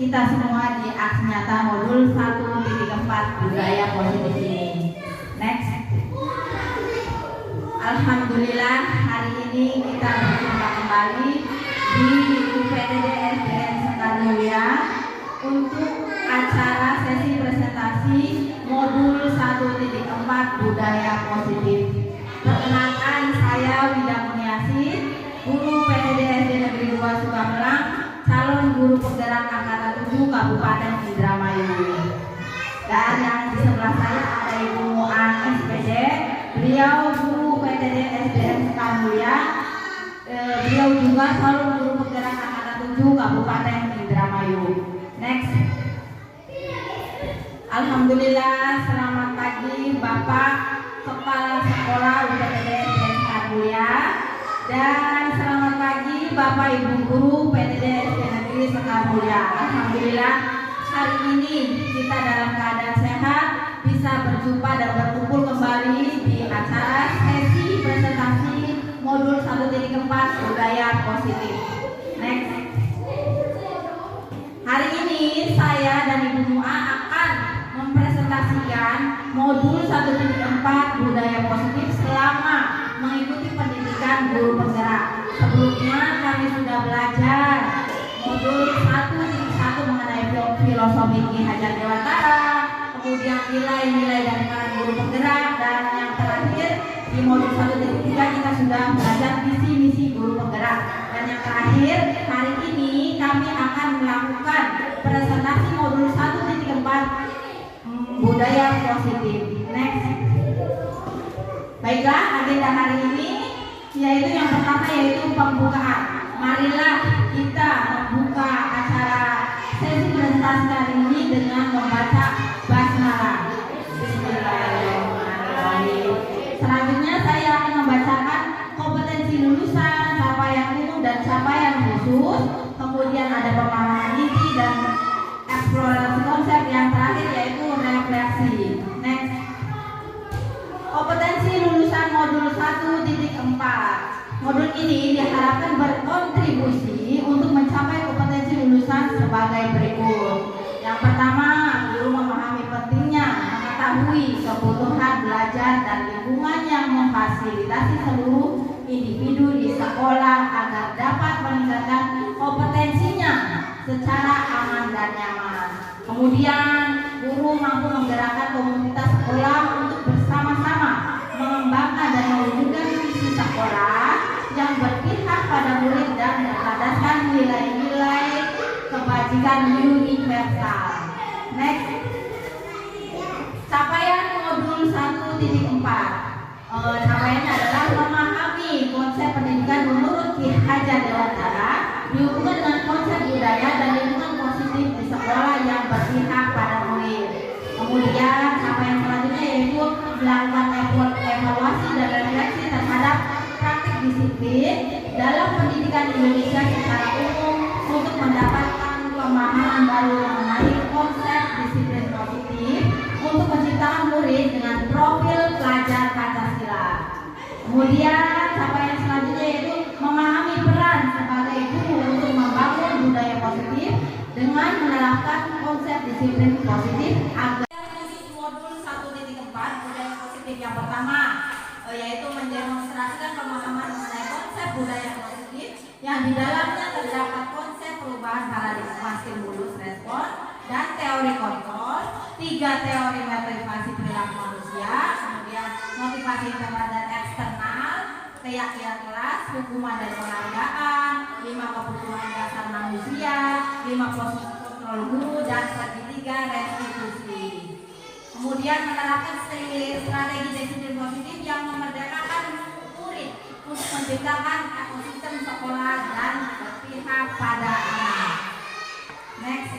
kita semua di aksi nyata modul 1.4 budaya positif ini. Next. Alhamdulillah hari ini kita berjumpa kembali di UPTD SDN Sekarmulia untuk acara sesi presentasi modul 1.4 budaya positif. Perkenalkan, saya Wida Muniasi, guru PTD SD Negeri 2 Sukamelang, calon guru penggerak angkatan 7 Kabupaten Indramayu. Dan yang di sebelah saya ada Ibu Mu'an SPD, beliau guru PTD SDN Sekarmulia. Beliau juga calon guru penggerak angkatan 7 Kabupaten Indramayu. Next. Alhamdulillah, selamat pagi Bapak Kepala Sekolah UPTD SDN Sekarmulia, dan selamat pagi Bapak Ibu Guru PTD SDN Negeri Sekarmulia. Alhamdulillah hari ini kita dalam keadaan sehat, bisa berjumpa dan berkumpul kembali di acara sesi presentasi modul 1.4 budaya positif. Next. Hari ini saya dan Ibu Mua akan mempresentasikan modul 1.4 budaya positif selama mengikuti pendidikan guru penggerak. Sebelumnya kami sudah belajar modul 1.1 mengenai filosofi Ki Hajar Dewantara, kemudian nilai-nilai dari para guru penggerak, dan yang terakhir di modul 1.3 kita sudah belajar visi-misi guru penggerak. Dan yang terakhir hari ini kami akan melakukan presentasi modul 1.4 budaya positif. Next. Baiklah, agenda hari ini yaitu yang pertama yaitu pembukaan. Marilah kita membuka acara sesi presentasi kali ini dengan membaca basmalah. Bismillahirrahmanirrahim. Selanjutnya saya akan membacakan kompetensi lulusan, capaian umum dan capaian khusus. Kemudian ada pemahaman inti dan eksplorasi konsep. Yang terakhir yaitu refleksi. Next. Kompetensi lulusan modul 1.4. Modul ini diharapkan berkontribusi untuk mencapai kompetensi lulusan sebagai berikut. Yang pertama, guru memahami pentingnya mengetahui kebutuhan belajar dan lingkungan yang memfasilitasi seluruh individu di sekolah agar dapat meningkatkan kompetensinya secara aman dan nyaman. Kemudian, guru mampu menggerakkan komunitas sekolah untuk bersama-sama mengembangkan dan mewujudkan visi sekolah yang berpihak pada murid dan berdasarkan nilai-nilai kebajikan universal. Next. Capaian modul 1.4. Capaiannya adalah memahami konsep pendidikan menurut Ki Hajar Dewantara dihubungkan dengan konsep budaya dan lingkungan positif di sekolah yang berpihak pada murid. Kemudian capaian selanjutnya yaitu melakukan evaluasi dan refleksi terhadap praktik disiplin dalam pendidikan Indonesia secara umum untuk mendapatkan pemahaman baru mengenai konsep disiplin positif untuk menciptakan murid dengan profil pelajar Pancasila. Kemudian capaian selanjutnya yaitu memahami peran sebagai guru untuk membangun budaya positif dengan menerapkan konsep disiplin positif agar modul 1.4 budaya positif. Yang pertama yaitu mendemonstrasikan pemahaman mengenai konsep budaya positif yang di dalamnya terdapat konsep perubahan paradigma stimulus respon dan teori kontrol, 3 teori motivasi perilaku manusia, kemudian motivasi internal dan eksternal, keyakinan kelas, hukuman dan penghargaan, 5 kebutuhan dasar manusia, 5 proses kontrol guru, dan segitiga restitusi. Kemudian menerapkan strategi disiplin positif yang memerdekakan murid untuk menciptakan ekosistem sekolah dan berpihak pada anak. Next.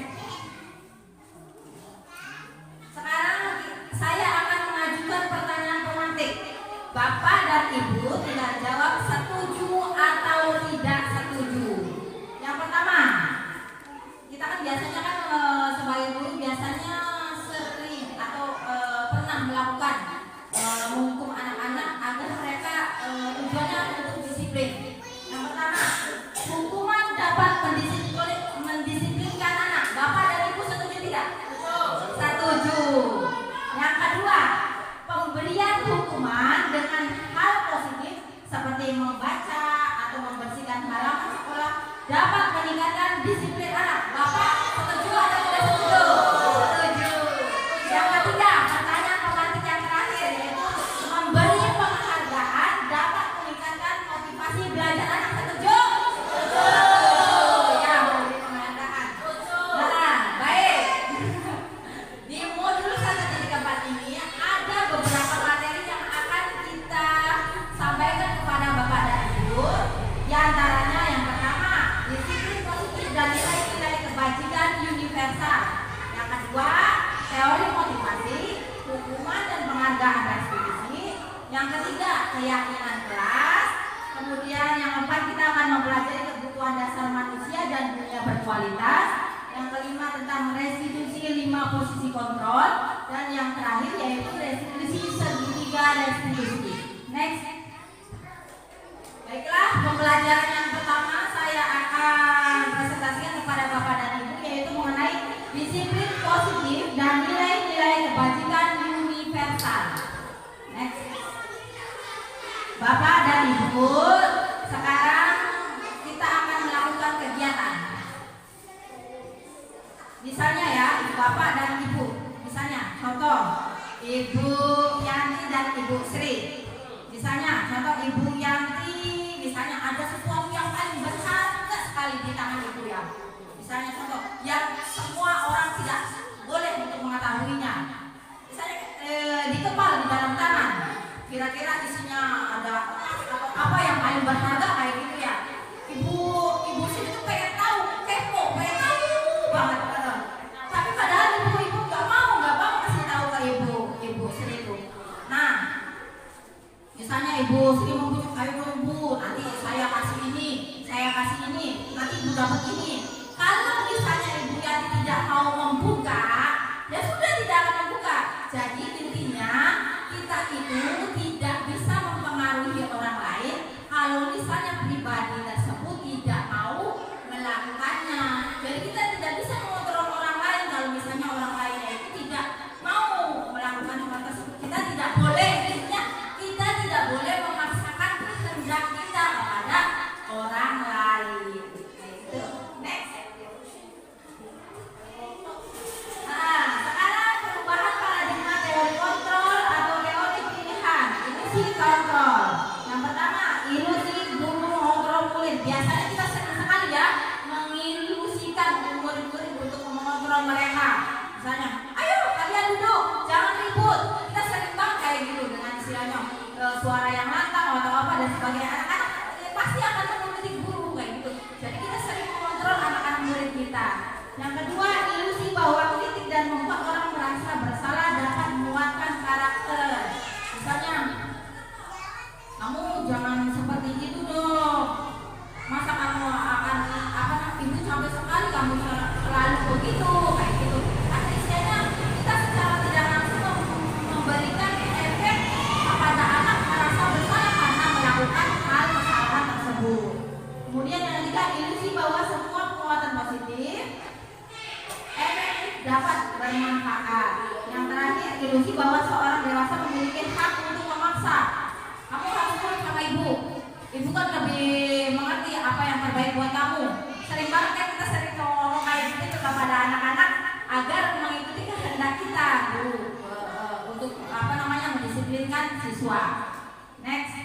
Sekarang saya akan mengajukan pertanyaan pemantik. Bapak dan Ibu tinggal jawab setuju atau tidak setuju. Yang pertama, kita kan biasanya kan sebagai guru biasanya sering atau pernah melakukan menghukum anak-anak agar mereka tujuannya untuk disiplin. Yang pertama, hukuman dapat mendisiplinkan anak. Bapak seperti membaca atau membersihkan halaman sekolah dapat meningkatkan disiplin anak. Bapak setuju atau tidak setuju? Setuju. Yang ketiga, pertanyaan pemantik yang terakhir yaitu memberi penghargaan dapat meningkatkan motivasi belajar anak. Setuju? Setuju. Ya, memberi penghargaan. Nah, baik. Di modul 1.4 ini ada beberapa materi yang akan kita sampaikan kepada Bapak dan Ibu. Di antaranya yang pertama, disiplin positif dan nilai-nilai kebajikan universal. Yang kedua, teori motivasi, hukuman dan penghargaan restitusi. Yang ketiga, keyakinan kelas. Kemudian yang keempat, kita akan mempelajari kebutuhan dasar manusia dan dunia berkualitas. Yang kelima tentang restitusi 5 posisi kontrol. Dan yang terakhir yaitu restitusi segitiga restitusi. Next. Baiklah, pembelajaran yang pertama saya akan presentasikan kepada Bapak dan Ibu yaitu mengenai disiplin positif dan nilai-nilai kebajikan universal. Next. Bapak dan Ibu, sekarang kita akan melakukan kegiatan. Misalnya ya, Bapak dan Ibu. Misalnya, contoh Ibu Yanti dan Ibu Sri. Misalnya, contoh Ibu Yanti, misalnya ada sesuatu yang paling berharga sekali di tangan Ibu ya. Misalnya contoh yang semua orang tidak boleh untuk mengetahuinya. Misalnya dikepal di dalam tangan. Kira-kira isinya ada atau apa yang paling berharga kayak gitu ya. Ibu Sri itu pengen tahu, kepo, pengen tahu banget. Tapi padahal ibu nggak mau kasih tahu ke Ibu Sri itu. Nah, misalnya Ibu Sri membujuk, ayo Bu, nanti saya kasih ini, nanti Ibu dapat ini. Kalau misalnya Ibu Yanti tidak mau membuka, ya sudah tidak akan membuka. Jadi intinya kita itu tidak bisa mempengaruhi orang lain kalau misalnya pribadi tersebut tidak mau melakukannya. Jadi kita tidak bisa mengontrol orang lain kalau misalnya orang lainnya itu tidak mau melakukan hal tersebut. Kita tidak boleh, intinya kita tidak boleh memaksakan kehendak kita kepada orang lain. Itu. Next. Nah, sekarang perubahan paradigma teori kontrol atau teori pilihan. Ilusi kontrol. Yang pertama, ilusi guru mengontrol murid. Biasanya kita sering sekali ya mengilusikan murid-murid untuk mengontrol mereka. Misalnya, ayo kalian duduk, jangan ribut. Kita sering banget kayak gitu dengan istilahnya suara yang lantang atau apa dan sebagainya. Anak-anak pasti akan menuruti guru kayak gitu. Jadi kita sering mengontrol anak-anak murid kita. Yang kedua, ilusi bahwa kritik dan membuat orang merasa bersalah dapat menguatkan karakter. Misalnya, kamu jangan seperti itu dong. Masa kamu akan ibu sampai sekali kamu selalu begitu kayak gitu. Kan istilahnya kita secara tidak langsung memberikan efek kepada anak merasa bersalah karena melakukan hal kesalahan tersebut. Kemudian yang ketiga, ilusi bahwa semua penguatan positif efektif dapat bermanfaat. Yang terakhir, ilusi bahwa seorang dewasa memiliki hak untuk memaksa. Kamu harus nurut sama ibu. Ibu kan lebih mengerti apa yang terbaik buat kamu. Sering banget kan kita sering ngomong kayak gitu kepada anak-anak agar mengikuti kehendak kita untuk mendisiplinkan siswa. Next.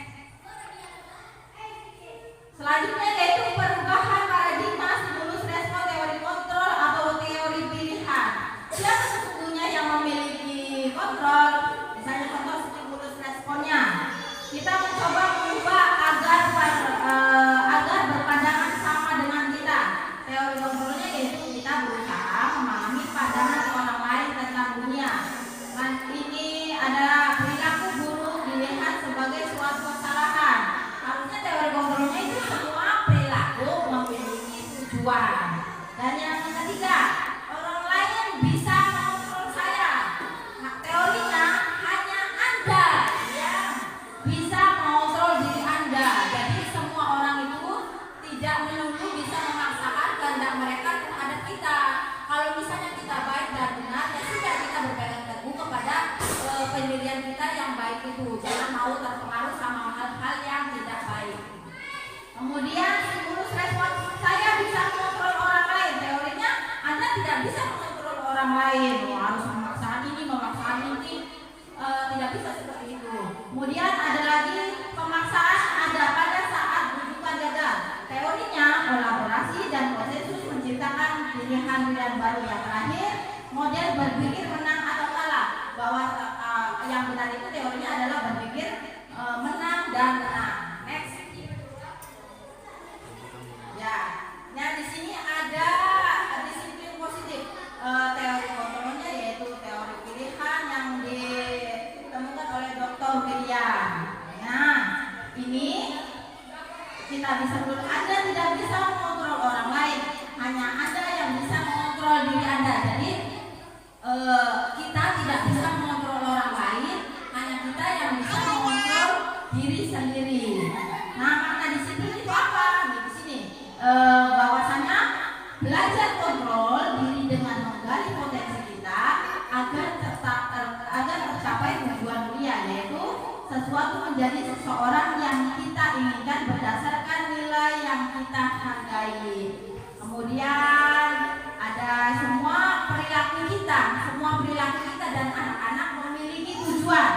Selanjutnya yaitu perubahan paradigma stimulus respon teori kontrol atau teori pilihan. Siapa sesungguhnya yang memiliki kontrol? Misalnya contoh stimulus responnya. Kita mencoba mengubah agar berpandangan sama dengan kita. Teori kontrolnya yaitu kita berusaha memahami pandangan orang lain tentang dunia. Dan ini adalah perilaku buruk dilihat sebagai suatu kesalahan. Harusnya teori kontrolnya itu semua perilaku memiliki tujuan. Dan yang ketiga, orang lain bisa mengontrol saya. Nah, teorinya hanya Anda yang bisa mengontrol diri Anda. Jadi semua orang itu tidak melulu bisa memaksakan kehendak mereka terhadap kita. Kalau misalnya kita baik dan benar, ya sudah kita berpegang teguh kepada pendirian kita yang baik itu. Jangan mau terpengaruh sama hal-hal yang tidak baik. Kemudian stimulus respons, saya bisa mengontrol orang lain. Teorinya Anda tidak bisa mengontrol orang lain. Harus memaksakan ini, memaksakan ini. Tidak bisa seperti itu. Kemudian ada lagi pemaksaan ada pada saat rujukan gagal. Teorinya kolaborasi dan konsensus menciptakan pilihan-pilihan baru. Yang terakhir, model berpikir menang atau kalah. Bahwa yang benar itu teorinya adalah berpikir menang dan menang. Next. Ya, nah di sini ada disiplin positif. Teori kontrolnya yaitu teori pilihan yang ditemukan oleh Dr. William. Nah, ini kita bisa dulu. Anda tidak bisa mengontrol orang lain, hanya Anda yang bisa mengontrol diri Anda. Jadi kita tidak bisa mengontrol orang lain, hanya kita yang bisa mengontrol diri sendiri. Nah, makna disiplin itu apa? Di sini bahwasanya belajar kontrol diri dengan menggali potensi kita agar tercapai tujuan mulia, yaitu sesuatu menjadi seseorang yang kita inginkan berdasarkan nilai yang kita hargai. Kemudian ada semua perilaku kita dan anak-anak memiliki tujuan.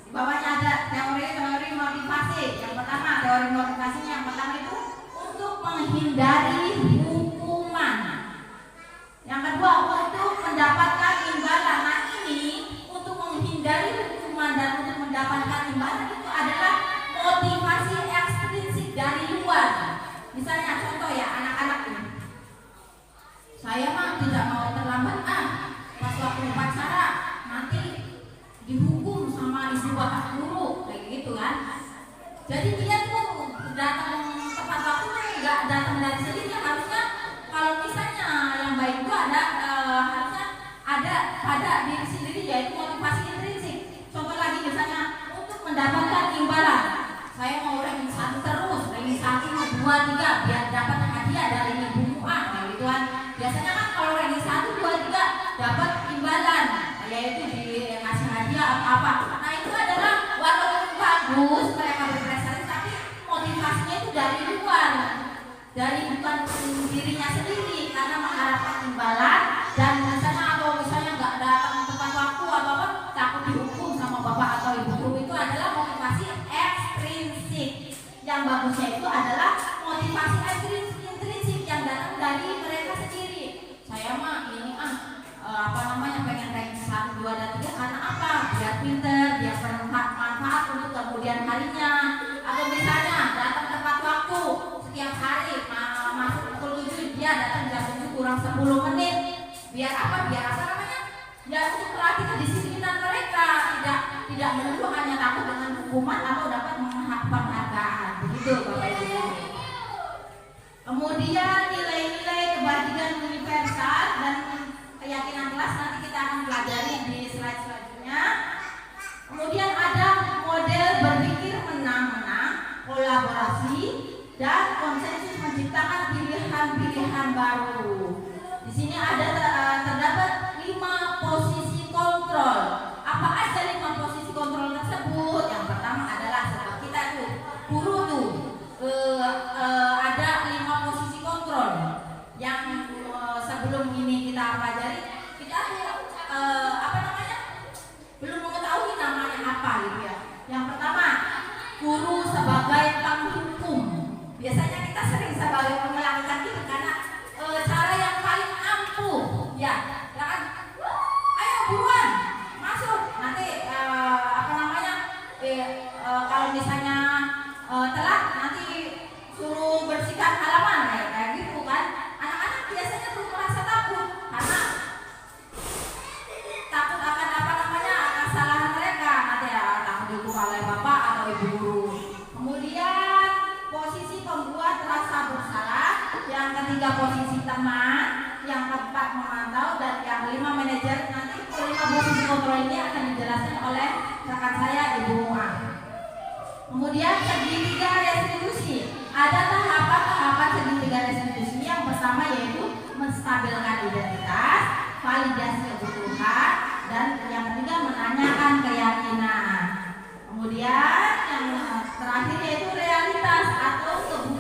Di bawahnya ada teori motivasi. Yang pertama, teori motivasinya yang pertama itu untuk menghindari hukuman. Yang kedua, untuk mendapatkan imbalan. Nah, ini untuk menghindari hukuman dan untuk mendapatkan imbalan itu adalah motivasi ekstrinsik dari luar. Misalnya contoh ya, anak-anak ini. Saya mah tidak mau terlambat pas waktu upacara nanti dihukum sama ibu bapak guru kayak gitu kan. Jadi dia tuh datang tepat waktu, nggak datang dari sendiri. Harusnya kalau misalnya yang baik itu harusnya ada pada diri sendiri, yaitu motivasi intrinsik. Contoh lagi misalnya untuk mendapatkan imbalan, saya mau ranking 1 terus, ranking 1, 2, 3 biar dapat hadiah dari ibu kayak gitu kan. Biasanya kan kalau ranking 1, 2, 3 dapat imbalan, yaitu dikasih hadiah apa. Nah, itu adalah walaupun bagus mereka berprestasi, tapi motivasinya itu dari luar, dari bukan dirinya sendiri, karena mengharapkan imbalan dan misalnya nggak datang tepat waktu apa takut dihukum sama bapak atau ibu guru. Itu adalah motivasi ekstrinsik. Yang bagusnya itu adalah motivasi intrinsik yang datang dari mereka sendiri. Saya mah ini pengen ranking 1, 2, dan 3 karena apa? Biar pinter, biar bermanfaat untuk kemudian harinya. Atau misalnya datang tepat waktu setiap hari, masuk pukul 7 dia datang jam 7 kurang 10 menit. Biar apa? Biar ya untuk melatih kedisiplinan mereka, tidak melulu hanya takut dengan hukuman atau dapat penghargaan. Begitu Bapak Ibu. Kemudian nilai-nilai kebajikan universal dan keyakinan kelas nanti kita akan pelajari di slide selanjutnya. Kemudian ada model berpikir menang-menang, kolaborasi, dan konsensus menciptakan pilihan-pilihan baru. Di sini ada terdapat 5 posisi kontrol. Apa aja 5 posisi kontrol tersebut? Yang pertama adalah sebab kita tuh guru tuh ada 5 posisi kontrol yang sebelum ini kita pelajari. Kita belum mengetahui namanya apa gitu ya. Yang pertama, guru sebagai penghukum. Biasanya kita sering sebagai melakukan itu karena cara yang paling ampuh ya kan. Ayo buruan masuk nanti kalau misalnya telat nanti suruh bersihkan halaman kayak gitu kan. Anak-anak biasanya tuh merasa takut karena takut akan kesalahan mereka, nanti takut dihukum oleh bapak atau ibu guru. Kemudian posisi pembuat rasa bersalah, yang ketiga posisi teman, yang keempat memantau, dan yang kelima manajer. Nanti kelima posisi kontrol ini akan dijelaskan oleh rekan saya Ibu Muah. Kemudian segitiga restitusi. Ada tahapan-tahapan segitiga restitusi. Yang pertama yaitu menstabilkan identitas, validasi kebutuhan, dan yang ketiga menanyakan keyakinan. Kemudian yang terakhir yaitu realitas atau kebutuhan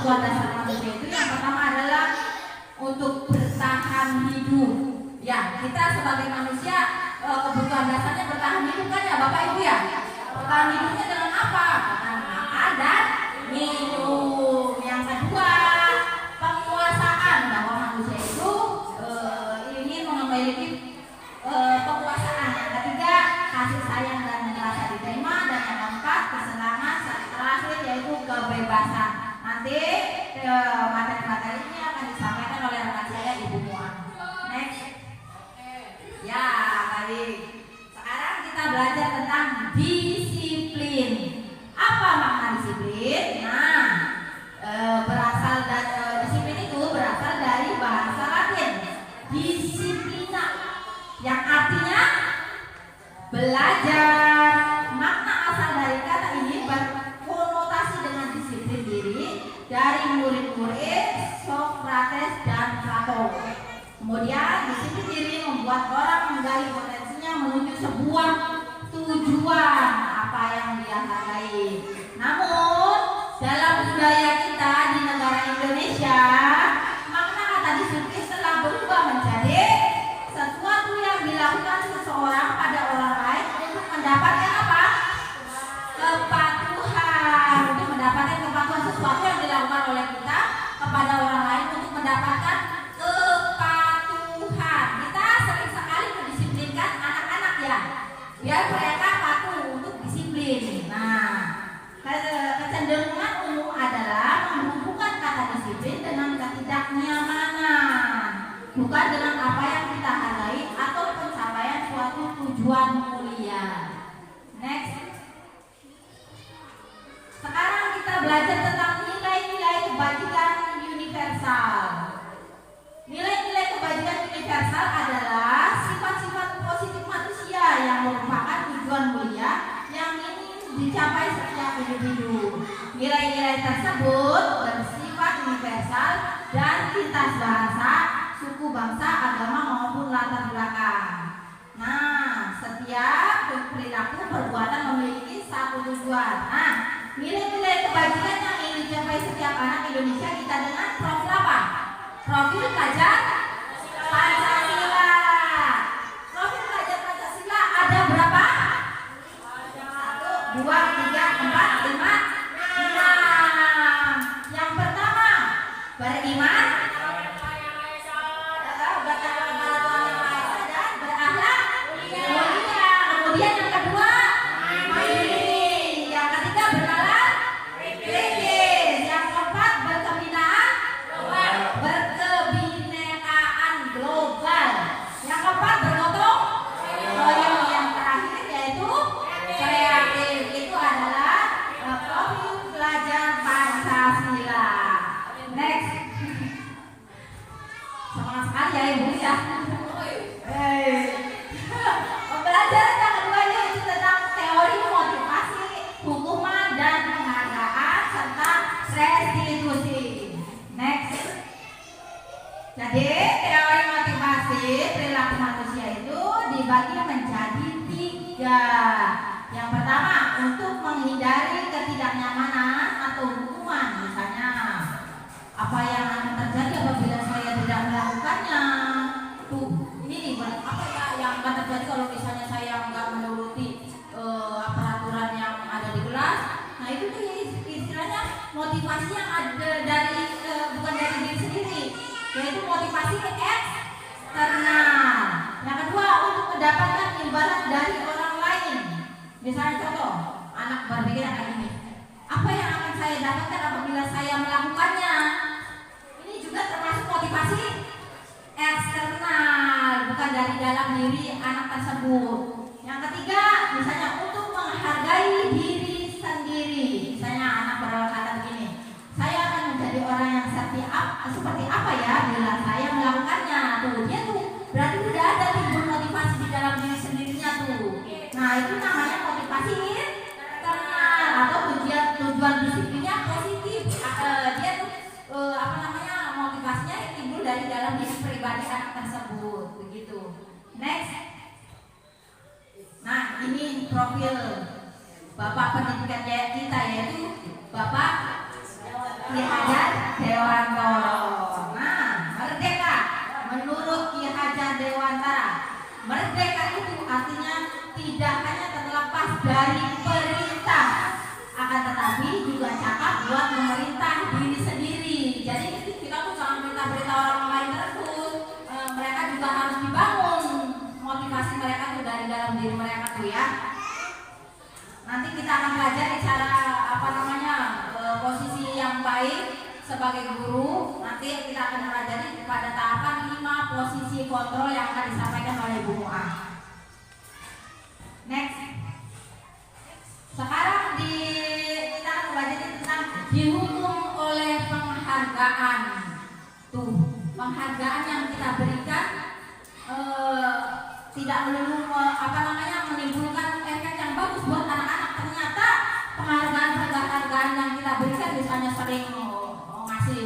kebutuhan dasar manusia itu yang pertama adalah untuk bertahan hidup. Ya, kita sebagai manusia kebutuhan dasarnya bertahan hidup kan ya Bapak Ibu ya. Bertahan hidupnya dengan apa? Dengan makan dan minum. Yang kedua, penguasaan, bahwa manusia itu ingin memiliki penguasaan. Yang ketiga, kasih sayang dan merasa diterima. Dan yang keempat, kesenangan. Terakhir yaitu kebebasan. Nanti materi-materi ini akan disampaikan oleh rekan saya Ibu Muan. Next. Ya, baik. Sekarang kita belajar tentang disiplin. Apa makna disiplin? Nah, berasal dari disiplin itu berasal dari bahasa Latin disiplina, yang artinya belajar. Makna asal dari kata ini berkonotasi dengan disiplin diri dari murid-murid Socrates dan Plato. Kemudian disiplin diri membuat orang menggali potensinya menuju sebuah tujuan apa yang dia hargai. Namun dalam budaya kita di negara Indonesia, makna kata disiplin telah berubah menjadi sesuatu yang dilakukan seseorang pada orang lain untuk mendapatkan apa? Kepatuhan. Untuk mendapatkan kepatuhan, sesuatu yang dilakukan oleh kita kepada orang lain untuk mendapatkan kepatuhan. Kita sering sekali mendisiplinkan anak-anak ya, biar mereka patuh untuk disiplin. Nah, kecenderungan umum adalah menghubungkan kata disiplin dengan ketidaknyamanan, bukan dengan apa yang kita hargai atau pencapaian suatu tujuan mulia. Next. Sekarang kita belajar tentang nilai-nilai kebajikan universal. Nilai-nilai kebajikan universal adalah sifat-sifat positif manusia yang merupakan tujuan mulia yang ingin dicapai setiap individu. Nilai-nilai tersebut bersifat universal dan lintas bahasa, suku, bangsa, agama maupun latar belakang. Nah, setiap perilaku perbuatan memiliki satu tujuan. Nah, nilai-nilai kebajikan yang ingin dicapai setiap anak Indonesia kita dengan profil apa? Profil pelajar Pancasila. Profil pelajar Pancasila ada berapa? 1, 2, 3, 4, 5, 6. Yang pertama, beriman, dan berakhlak mulia. Kemudian yang kedua, mandiri. Yang ketiga, bernalar kritis. Yang keempat, berkebinekaan global. Yang keempat, bergotong royong. Yang terakhir yaitu kreatif. Itu adalah profil pelajar Pancasila. Next. Semangat sekali ya Ibu ya. Pembelajaran yang kedua yaitu tentang teori motivasi, hukuman dan penghargaan serta restitusi. Next. Jadi teori motivasi perilaku manusia itu dibagi menjadi 3. Yang pertama, untuk menghindari ketidaknyamanan atau hukuman. Misalnya, apa yang akan terjadi apabila saya tidak melakukannya? Tuh, ini apa ya yang akan terjadi kalau misalnya saya nggak menuruti peraturan yang ada di kelas? Nah, itu tuh istilahnya motivasi yang ada dari bukan dari diri sendiri, yaitu motivasi eksternal. Yang kedua, untuk mendapatkan imbalan dari orang lain. Misalnya contoh, anak berpikir kayak gini, apa yang akan saya dapatkan apabila saya melakukannya? Ini juga termasuk motivasi eksternal, bukan dari dalam diri anak tersebut. Yang ketiga, misalnya untuk menghargai diri sendiri. Misalnya anak berkata begini, saya akan menjadi orang yang seperti apa ya bila saya melakukannya. Tuh, dia tuh berarti udah ada timbul motivasi di dalam diri sendirinya tuh. Nah, itu namanya motivasi eksternal atau tujuan disiplinnya positif. Dia tuh motivasinya timbul dari dalam diri pribadi anak tersebut, begitu. Next. Nah, ini profil Bapak pendidikan kita, yaitu Bapak Ki Hajar Dewantara. Nah, merdeka menurut Ki Hajar Dewantara, merdeka itu artinya tidak hanya terlepas dari perintah, akan tetapi juga cakap buat memerintah diri sendiri. Jadi kita tuh jangan minta-minta orang lain terus. Mereka juga harus dibangun motivasi mereka tuh dari dalam diri mereka tuh ya. Nanti kita akan belajar cara posisi yang baik sebagai guru. Nanti kita akan pelajari pada tahapan 5 posisi kontrol yang akan disampaikan oleh Bu Mu'ah. Next. Sekarang kita akan belajar tentang dihukum oleh penghargaan. Tuh, penghargaan yang kita berikan tidak melulu menimbulkan efek yang bagus buat anak-anak. Ternyata penghargaan yang kita berikan misalnya sering ngasih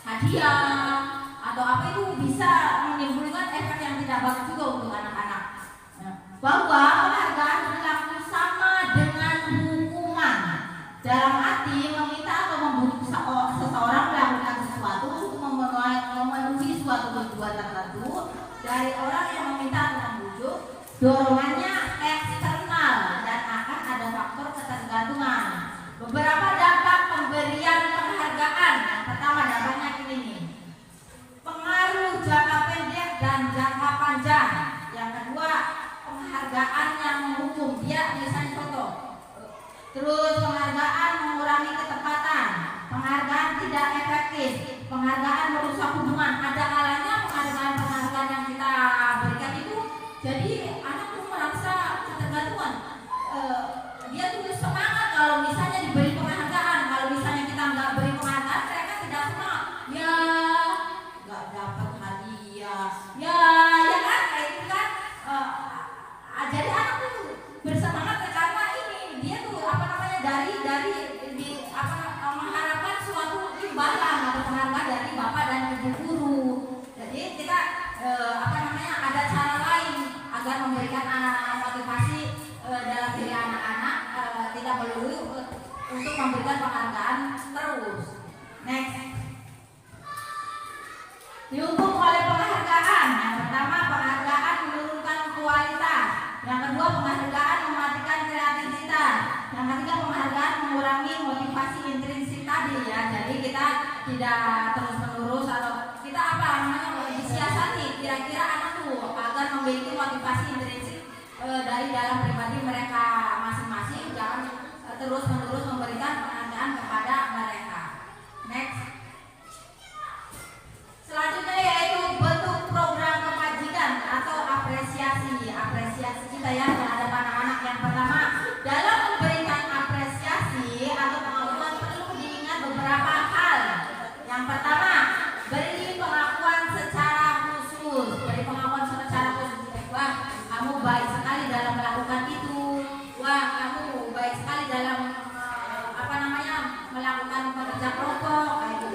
hadiah atau apa itu bisa menimbulkan efek yang tidak bagus juga untuk anak-anak. Bahwa penghargaan berlaku sama dengan hukuman. Dalam arti meminta atau membujuk seseorang melakukan sesuatu untuk memenuhi suatu tujuan tertentu dari orang yang meminta atau membujuk, dorongannya eksternal dan akan ada faktor ketergantungan. Beberapa dampak pemberian penghargaan. Yang pertama dampaknya ini nih, pengaruh jangka pendek dan jangka panjang. Yang kedua, penghargaan yang menghukum. Dia misalnya contoh. Terus penghargaan mengurangi ketepatan, penghargaan tidak efektif, penghargaan merusak hubungan. Ada kalanya penghargaan yang kita berikan itu jadi anak tuh merasa ketergantungan. Dia tuh semangat kalau misalnya diberi penghargaan. Kalau misalnya kita nggak beri penghargaan, mereka tidak semangat. Ya nggak dapat hadiah. Ya kan kayak gitu kan. Jadi anak tuh bersemangat karena ini dia tuh mengharapkan suatu imbalan atau penghargaan dari bapak dan ibu guru. Jadi kita ada cara lain agar memberikan anak motivasi dalam diri anak-anak, tidak melulu untuk memberikan penghargaan terus. Next, dihukum oleh penghargaan. Yang pertama, penghargaan menurunkan kualitas. Yang kedua, penghargaan mematikan kreativitas. Yang ketiga, penghargaan mengurangi motivasi intrinsik tadi ya. Jadi kita tidak terus-menerus atau kita disiasati kira-kira anak tuh agar memiliki motivasi intrinsik dari dalam pribadi mereka masing-masing. Jangan terus-menerus memberikan penghargaan kepada mereka. Next. Selanjutnya yaitu bentuk program kebajikan atau apresiasi kita ya terhadap anak-anak. Yang pertama, dalam memberikan apresiasi atau pengakuan perlu diingat beberapa hal. Yang pertama, beri pengakuan secara khusus. Wah, kamu baik sekali dalam melakukan itu. Wah, kamu baik sekali dalam melakukan pekerja kelompok kayak gitu.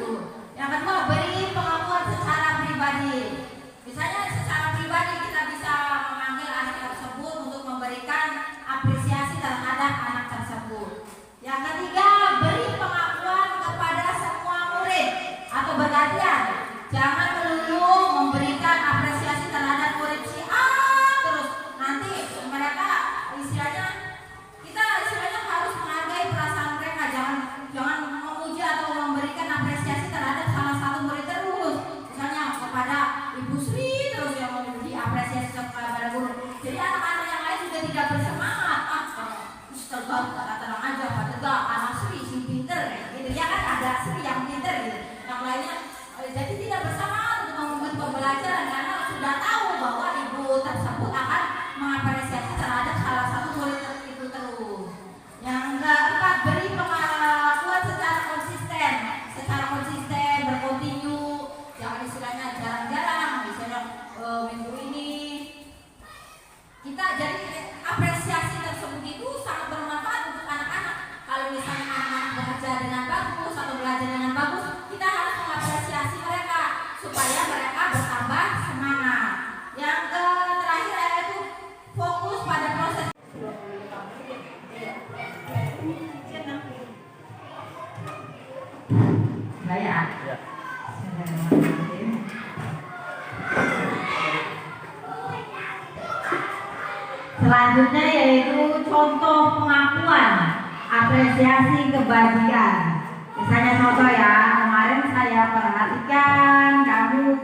Selanjutnya yaitu contoh pengakuan apresiasi kebajikan. Misalnya contoh ya, kemarin saya perhatikan kamu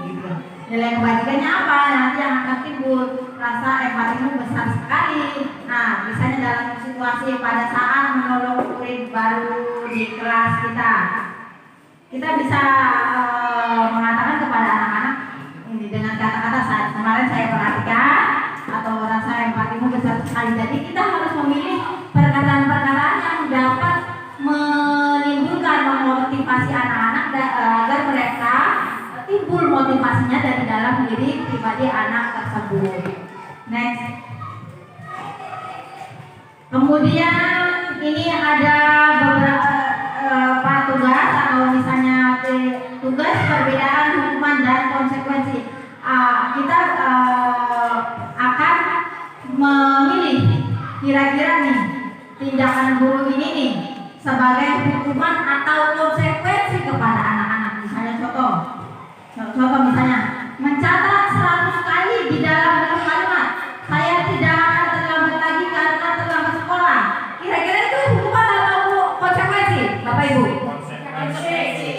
gitu. Nilai kebajikannya apa? Nanti yang akan timbul rasa empatimu besar sekali. Nah, misalnya dalam situasi pada saat menolong murid baru di kelas kita bisa mengatakan kepada anak-anak ini dengan kata-kata kemarin saya perhatikan atau rasa empatimu besar sekali. Jadi kita harus memilih perkataan-perkataan yang dapat menimbulkan memotivasi anak-anak agar mereka timbul motivasinya dari dalam diri pribadi anak tersebut. Next. Kemudian ini ada beberapa tugas atau misalnya tugas perbedaan hukuman dan konsekuensi. Kita akan memilih kira-kira nih tindakan guru ini nih sebagai hukuman atau konsekuensi kepada anak-anak. Misalnya contoh misalnya mencatat 100 kali di dalam kalimat saya tidak akan terlambat lagi karena terlambat sekolah. Kira-kira itu hukuman atau konsekuensi, Bapak Ibu? Konsekuensi.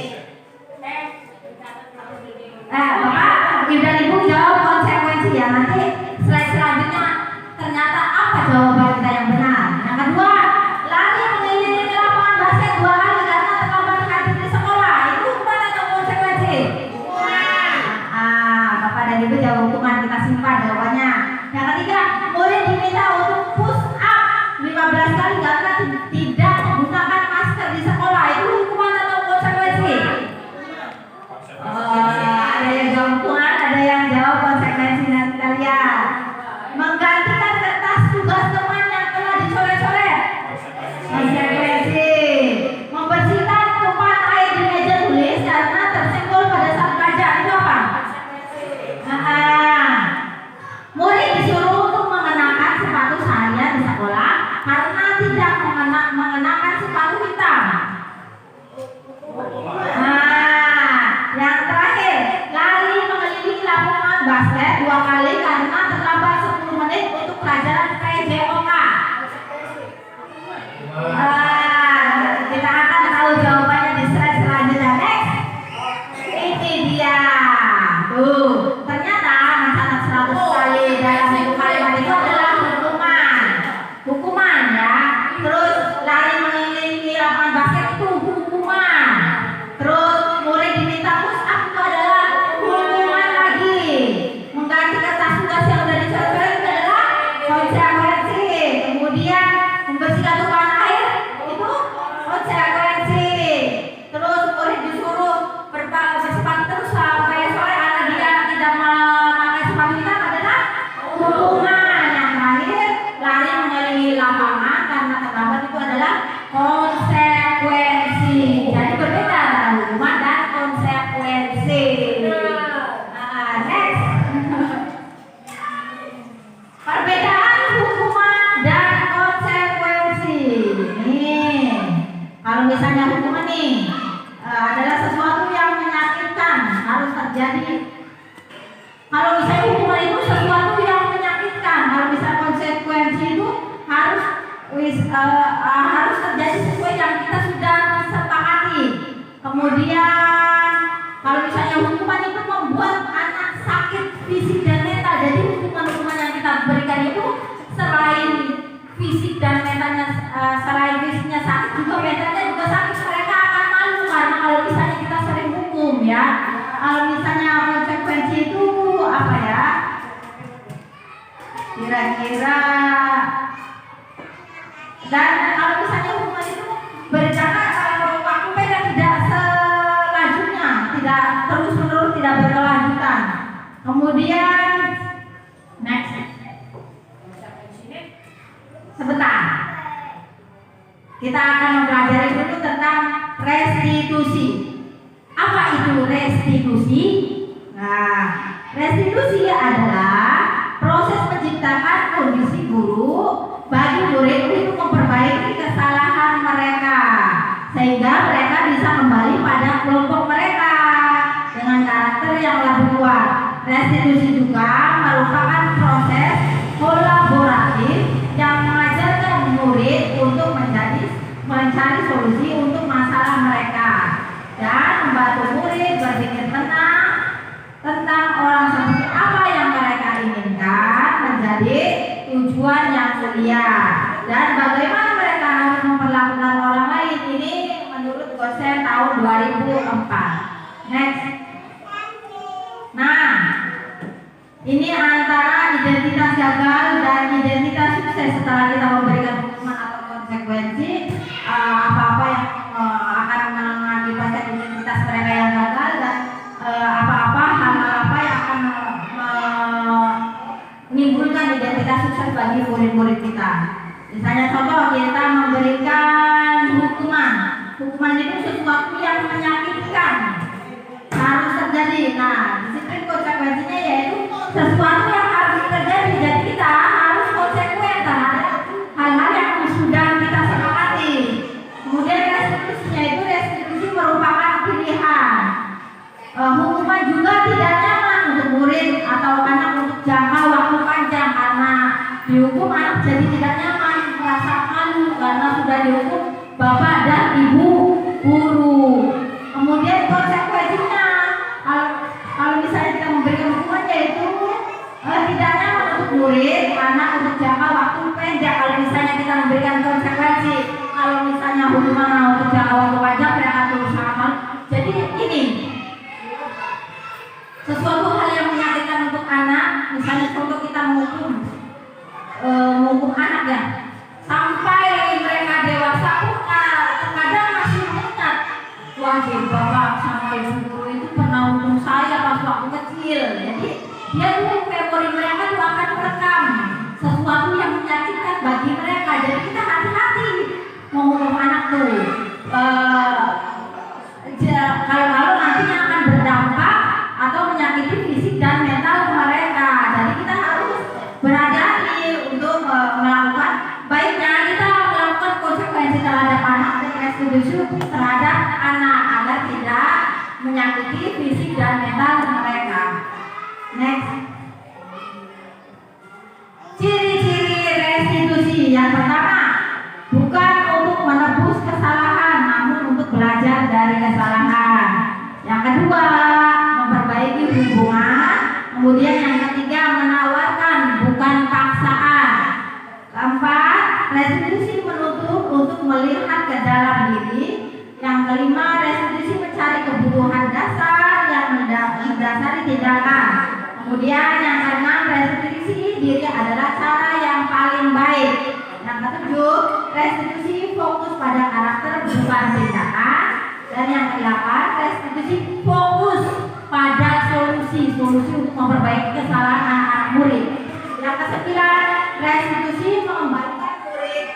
Bapak dan Ibu jawab konsekuensi ya. Nanti slide selanjutnya ternyata apa jawaban kita yang benar. Yang kedua, lari mengelilingi lapangan basket 2 kali karena terlambat hadir di sekolah. Itu hukuman atau konsekuensi? Bapak dan Ibu jawab hukuman, kita simpan jawabannya. Yang ketiga, murid diminta untuk push up 15 kali karena tidak menggunakan masker di sekolah. Itu hukuman atau konsekuensi? Ada yang jawab hukuman, ada yang jawab konsekuensi nanti kalian. Menggantikan kertas tugas teman yang telah dicoret-coret. Konsekuensi. Membersihkan tumpahan air di meja tulis karena tersenggol pada saat belajar. Itu apa? Murid disuruh untuk mengenakan sepatu seharian di sekolah karena tidak mengenakan sepatu hitam. Yang terakhir, lari mengelilingi lapangan basket 2 kali karena terlambat 10 menit untuk pelajaran PJOK. Kita akan tahu jawabannya di slide selanjutnya. Next. Ini dia. Tuh, ternyata mencatat 100 kali dalam satu kalimat itu adalah hukuman ya. Terus lari mengelilingi lapangan basket itu hukuman. Terus murid diminta push up itu adalah hukuman lagi. Mengganti kertas tugas yang sudah dicoret itu adalah konsekuensi. Kemudian membersihkan tumpahan air itu konsekuensi. Terus murid disuruh bersepatu terus sampai sore karena dia tidak memakai sepatu hitam adalah hukuman. Yang terakhir, lari mengelilingi lapangan karena terlambat itu adalah konsekuensi. Jadi berbeda antara hukuman dan konsekuensi. Next. Perbedaan hukuman dan konsekuensi. Nih, kalau misalnya hukuman nih adalah sesuatu yang menyakitkan, harus terjadi. Kalau misalnya hukuman itu sesuatu yang menyakitkan, kalau misalnya konsekuensi itu harus terjadi sesuai yang kita sudah sepakati. Kemudian kalau misalnya hukuman itu membuat anak sakit fisik dan mental, jadi hukuman-hukuman yang kita berikan itu selain fisik dan mentalnya, selain fisiknya sakit juga mentalnya juga sakit. Mereka akan malu karena kalau misalnya kita sering hukum ya. Kalau misalnya konsekuensi itu apa ya? Kira-kira. Dan kalau misalnya hukuman itu berjalan waktu pendek, tidak selanjutnya, tidak terus-menerus, tidak berkelanjutan. Kemudian next. Sebentar. Kita akan mempelajari dulu tentang restitusi. Apa itu restitusi? Nah, restitusi adalah proses menciptakan kondisi buruk bagi murid untuk memperbaiki kesalahan mereka sehingga mereka bisa kembali pada kelompok mereka dengan karakter yang lebih kuat. Restitusi juga merupakan proses kolaboratif mencari solusi untuk masalah mereka dan membantu murid berpikir tenang tentang orang seperti apa yang mereka inginkan menjadi tujuan yang mulia dan bagaimana mereka harus memperlakukan orang lain. Ini menurut Gosen tahun 2004. Next. Nah, ini antara identitas gagal dan identitas sukses. Setelah kita memberikan hukuman atau konsekuensi apa-apa yang akan mengakibatkan identitas mereka yang gagal dan apa-apa hal-hal apa yang akan menimbulkan identitas sukses bagi murid-murid kita. Misalnya contoh, kita memberikan hukuman itu sesuatu yang menyakitkan harus terjadi. Nah, disiplin konsekuensinya yaitu sesuatu yang harus terjadi. Jadi kita harus konsekuen terhadap hal-hal yang sudah kita sepakati. Kemudian restitusinya itu restitusi merupakan pilihan. Hukuman juga tidak nyaman untuk murid atau anak untuk jangka waktu panjang karena dihukum anak jadi tidak nyaman, merasa malu karena sudah dihukum bapak dan ibu guru. Kemudian konsekuensinya kalau misalnya kita memberikan hukuman yaitu tidak nyaman untuk murid, anak untuk jangka waktu pendek. Kalau misalnya kita memberikan konsekuensi, kalau misalnya hukuman untuk jangka waktu panjang mereka terus sama. Jadi ini sesuatu hal yang menyakitkan untuk anak. Misalnya contoh kita menghukum anak ya sampai mereka dewasa pun terkadang masih mengingat, wah bapak sama ibu guru itu pernah hukum saya pas waktu kecil. Jadi dia tuh memori mereka tuh akan merekam sesuatu yang menyakitkan bagi mereka. Jadi kita hati-hati menghukum anak tuh. Kalau nantinya akan berdampak atau menyakiti fisik dan mental mereka. Jadi kita harus berhati-hati untuk melakukan, baiknya kita melakukan konsekuensi terhadap anak dan restitusi terhadap anak agar tidak menyakiti fisik dan mental mereka. Next. Ciri-ciri restitusi. Yang pertama, bukan untuk menebus kesalahan, namun untuk belajar dari kesalahan. Yang kedua, memperbaiki hubungan. Kemudian yang ketiga, menawarkan bukan paksaan. Keempat, restitusi menuntut untuk melihat ke dalam diri. Yang kelima, restitusi mencari kebutuhan dasar yang mendasari tindakan. Kemudian yang keenam, restitusi diri adalah cara yang paling baik. Yang ketujuh, restitusi fokus pada karakter bukan tindakan. Dan yang kedelapan, restitusi fokus pada solusi untuk memperbaiki kesalahan anak murid. Yang kesembilan, restitusi mengembalikan murid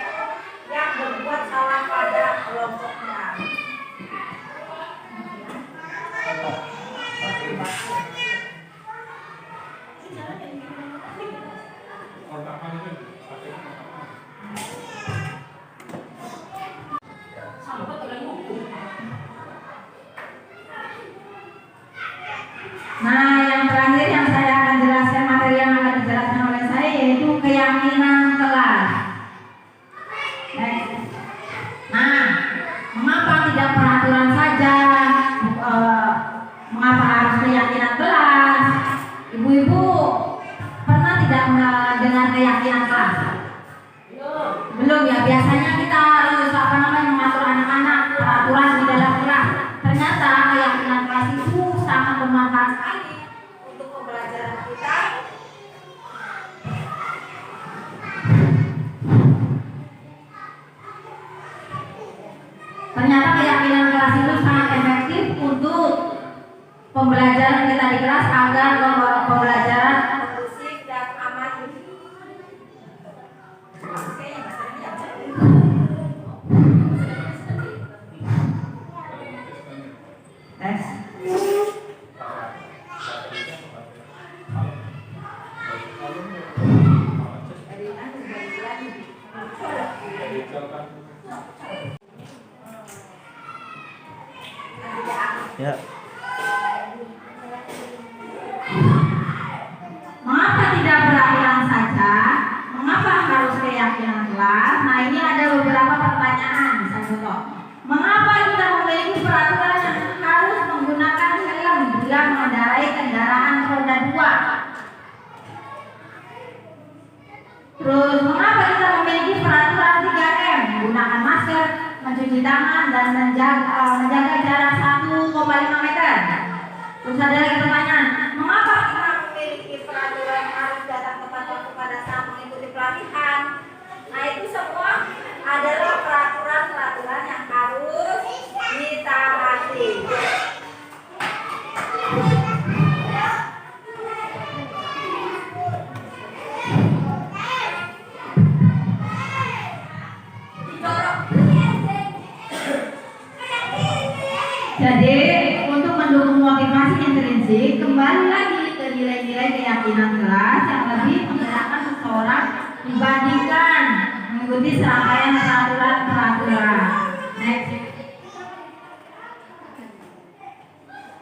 yang berbuat salah pada kelompoknya. Nah, yang terakhir yang saya akan jelaskan, materi yang akan dijelaskan oleh saya yaitu keyakinan kelas. Nah, mengapa tidak peraturan saja? Mengapa harus keyakinan kelas? Ibu-ibu pernah tidak mendengar keyakinan kelas? Belum ya. Biasanya kita harus mengatur anak-anak peraturan di dalam kelas. Ternyata keyakinan kelas itu sangat bermanfaat sekali untuk pembelajaran kita. Ternyata keyakinan kelas itu sangat efektif untuk pembelajaran kita di kelas agar pembelajaran kondusif dan aman. Ya. Mengapa tidak peraturan saja? Mengapa harus keyakinan kelas? Nah, ini ada beberapa pertanyaan pertanyaan, misalnya contoh, mengapa kita memiliki peraturan yang harus menggunakan helm bila mengendarai kendaraan roda 2? Terus mengapa kita memiliki peraturan 3M, menggunakan masker, mencuci tangan, dan menjaga jarak 1,5 meter? Terus ada lagi pertanyaan, mengapa kita memiliki peraturan harus datang tepat waktu pada saat mengikuti pelatihan? Nah, itu semua adalah peraturan-peraturan yang harus ditaati. Jadi untuk mendukung motivasi intrinsik, kembali lagi ke nilai-nilai keyakinan kelas yang lebih menggerakkan seseorang dibandingkan mengikuti serangkaian peraturan-peraturan. Next.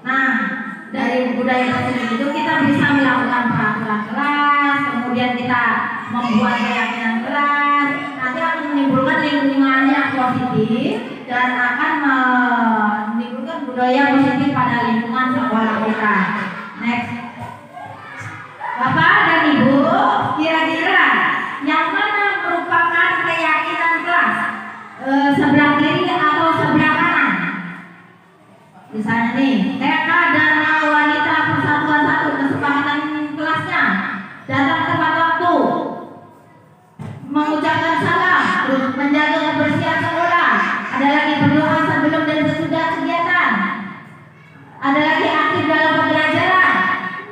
Nah, dari budaya tersebut itu kita bisa melakukan peraturan kelas, kemudian kita membuat keyakinan kelas, nanti akan menimbulkan lingkungan yang positif dan akan menimbulkan budaya positif pada lingkungan sekolah kita. Next. Bapak dan Ibu, kira-kira yang mana merupakan keyakinan kelas? Sebelah kiri atau sebelah kanan? Misalnya nih, TK Dharma Wanita Persatuan 1, kesepakatan kelasnya datang tepat waktu, mengucapkan salam, terus menjaga kebersihan sekolah, ada lagi berdoa sebelum dan sesudah kegiatan, ada lagi aktif dalam pembelajaran,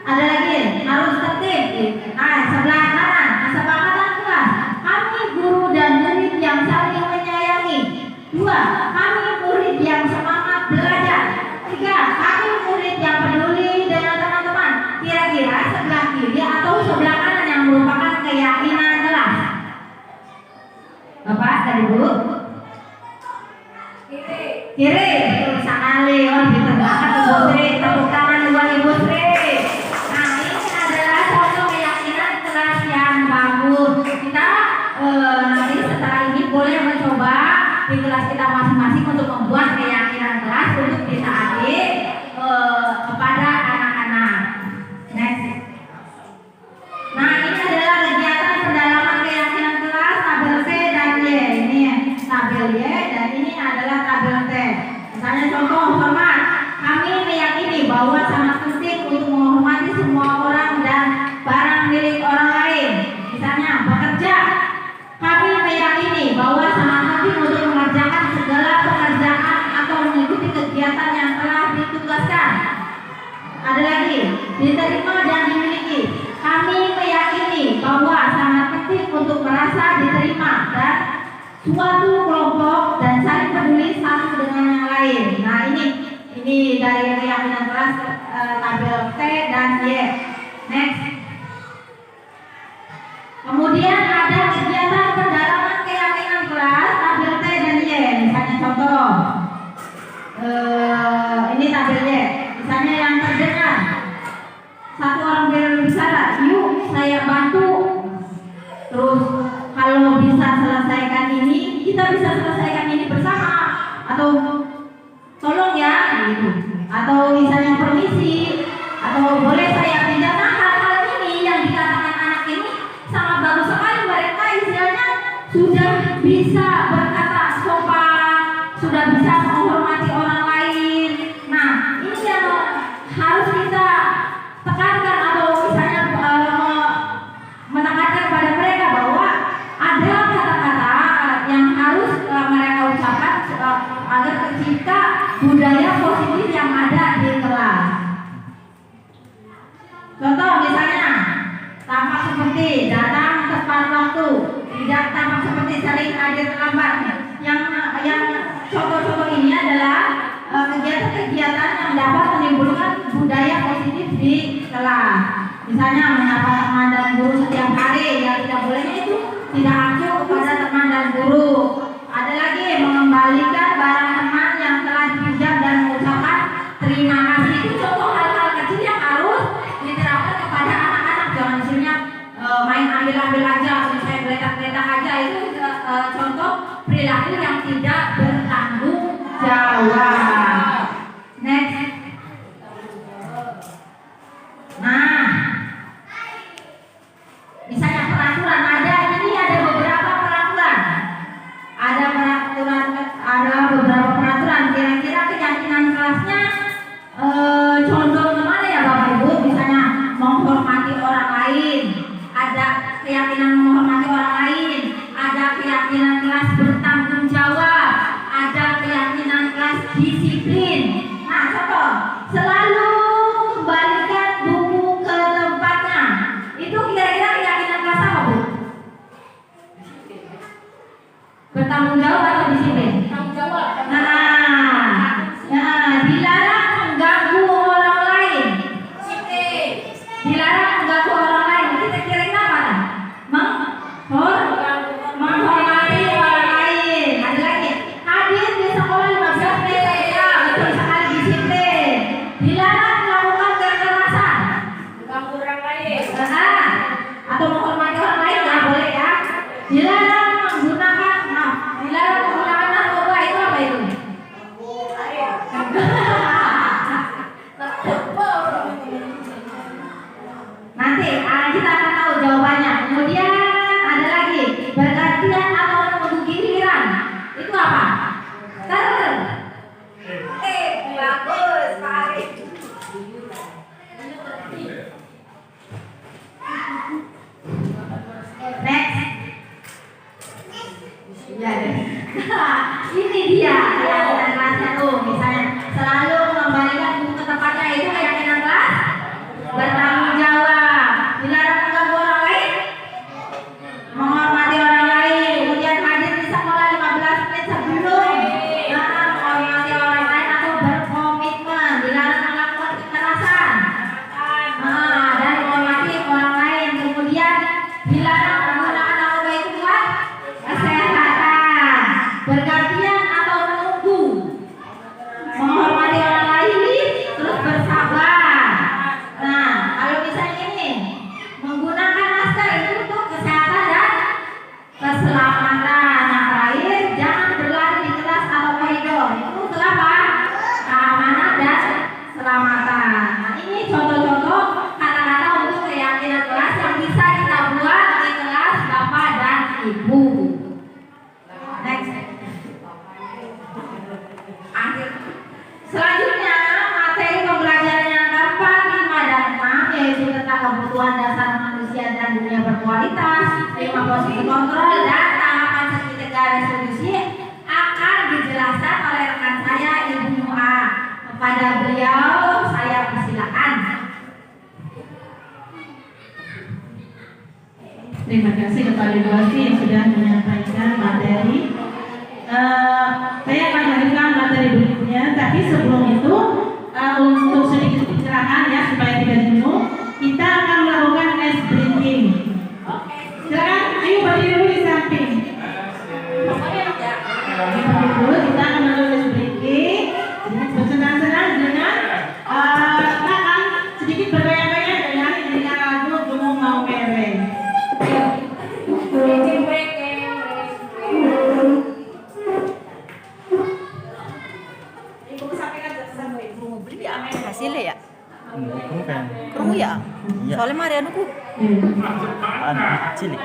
ada lagi harus tertib. Nah, sebelah kanan, kesepakatan kelas, kami guru dan murid yang saling menyayangi. 2, kami murid yang semangat belajar. 3, kami murid yang peduli dengan teman-teman. Kira-kira sebelah kiri atau sebelah kanan yang merupakan keyakinan kelas? Bapak dan Ibu? Kiri, betul sekali. Oh, pintar banget Ibu Sri. Tepuk tangan buat Ibu Sri. Nah, ini adalah contoh keyakinan kelas yang bagus. Kita nanti setelah ini boleh mencoba di kelas kita masing-masing untuk membuat keyakinan kelas untuk ditaati kepada anak-anak. Next. Nah, ini adalah kegiatan pendalaman keyakinan kelas tabel C dan Y. Ini tabel Y dan ini adalah tabel T. Misalnya contoh hormat. Kami meyakini bahwa sangat penting untuk menghormati semua orang dan barang milik orang lain. Misalnya bekerja. Kami meyakini bahwa sangat penting untuk mengerjakan segala pekerjaan atau mengikuti kegiatan yang telah ditugaskan. Ada lagi, diterima dan dimiliki. Kami meyakini bahwa sangat penting untuk merasa diterima dan suatu kelompok dan saling peduli satu dengan yang lain. Nah, ini dari keyakinan kelas tabel T dan Y. Next. Kemudian ada kegiatan pendalaman keyakinan kelas tabel T dan Y. Misalnya contoh, ini tabel Y. Misalnya yang terdengar, satu orang berbicara, yuk saya bantu. Terus kalau bisa selesaikan ini, kita bisa selesaikan ini bersama. Atau tolong ya, gitu. Atau misalnya permisi, atau boleh saya pinjam. Nah, hal-hal ini yang dikatakan anak ini sangat bagus sekali. Mereka istilahnya sudah bisa berkata sopan, sudah bisa menghormati orang lain. Nah, ini yang harus kita tekankan atau misalnya menekankan pada mereka bahwa ada kata-kata yang harus mereka ucapkan agar tercipta budaya positif yang ada di kelas. Contoh misalnya tampak seperti datang tepat waktu, tidak tampak seperti sering hadir terlambat. Yang contoh-contoh ini adalah kegiatan-kegiatan yang dapat menimbulkan budaya positif di kelas. Misalnya menyapa teman dan guru setiap hari, yang tidak bolehnya itu tidak acuh pada teman dan guru. Ada lagi mengembalikan barang teman yang telah dipinjam dan mengucapkan terima kasih. Itu contoh hal-hal kecil yang harus diterapkan kepada anak-anak. Jangan misalnya main ambil-ambil aja, misalnya geletak-geletak aja. Itu contoh perilaku perilaku yang tidak bertanggung jawab. Next. Nah, misalnya peraturan ada beberapa peraturan. Ada beberapa peraturan. Kira-kira keyakinan kelasnya condong kemana ya Bapak Ibu? Misalnya menghormati orang lain. Ada keyakinan menghormati orang lain. Ada keyakinan kelas bertanggung jawab. Ada keyakinan kelas disiplin. Nah, contoh, selalu kembalikan buku ke tempatnya. Itu kira-kira keyakinan kelas apa, Bu? Bertanggung jawab atau disiplin? Bertanggung jawab. Nah, dilarang mengganggu orang lain. Disiplin. Dilarang mengganggu orang lain. Kita kira-kira apa? Menghormati orang lain. Ada lagi. Hadir di sekolah 15 menit. Ya, betul sekali, disiplin. Dilarang melakukan kekerasan. Mengganggu orang lain. Atau menghormati orang lain ya, boleh ya. Dilarang menggunakan narkoba. Itu apa itu? Nanti kita akan tahu jawabannya. Kemudian ada lagi, bergantian atau menunggu giliran. Itu apa? Bagus, Pak Arif. Next. Ya, ini dia keyakinan kelasnya tuh. Misalnya selalu mengembalikan buku ke tempatnya, itu keyakinan kelas bertanggung jawab. Dilarang mengganggu orang lain, menghormati orang lain. Kemudian hadir di sekolah 15 menit sebelum. Menghormati orang lain atau berkomitmen. Dilarang melakukan kekerasan. Dan menghormati orang lain. Kemudian dilarang menggunakan narkoba itu buat kesehatan. Bergantian atau menunggu. Menghormati orang lain, terus bersabar. Nah, kalau misalnya ini menggunakan masker itu untuk kesehatan dan keselamatan. Nah, terakhir, jangan berlari di kelas atau koridor. Itu untuk apa? Keamanan dan keselamatan. Nah, ini contoh-contoh kata-kata untuk keyakinan kelas yang bisa kita buat di kelas Bapak dan Ibu. Next. Selanjutnya, materi pembelajaran yang keempat, 5 dan 6, yaitu tentang kebutuhan dasar manusia dan dunia berkualitas, 5 posisi kontrol, dan tahapan segitiga resolusi akan dijelaskan oleh rekan saya, Ibu Nuha. Kepada beliau, saya persilakan. Terima kasih kepada Ibu Asri yang sudah menyampaikan materi. Saya akan memberikan materi berikutnya, tapi sebelum itu untuk sedikit pencerahan ya supaya tidak jenuh, kita akan melakukan ice breathing. Silakan, ayo berdiri dulu di samping. Berdiri dulu, kita akan melakukan ice breathing. Bersenang-senang dengan akan sedikit bergoyang-goyang dengan lagu Gunung Mau Mereng. Hasilnya ya? Kerungu ya? Soalnya mari anu ku cilik.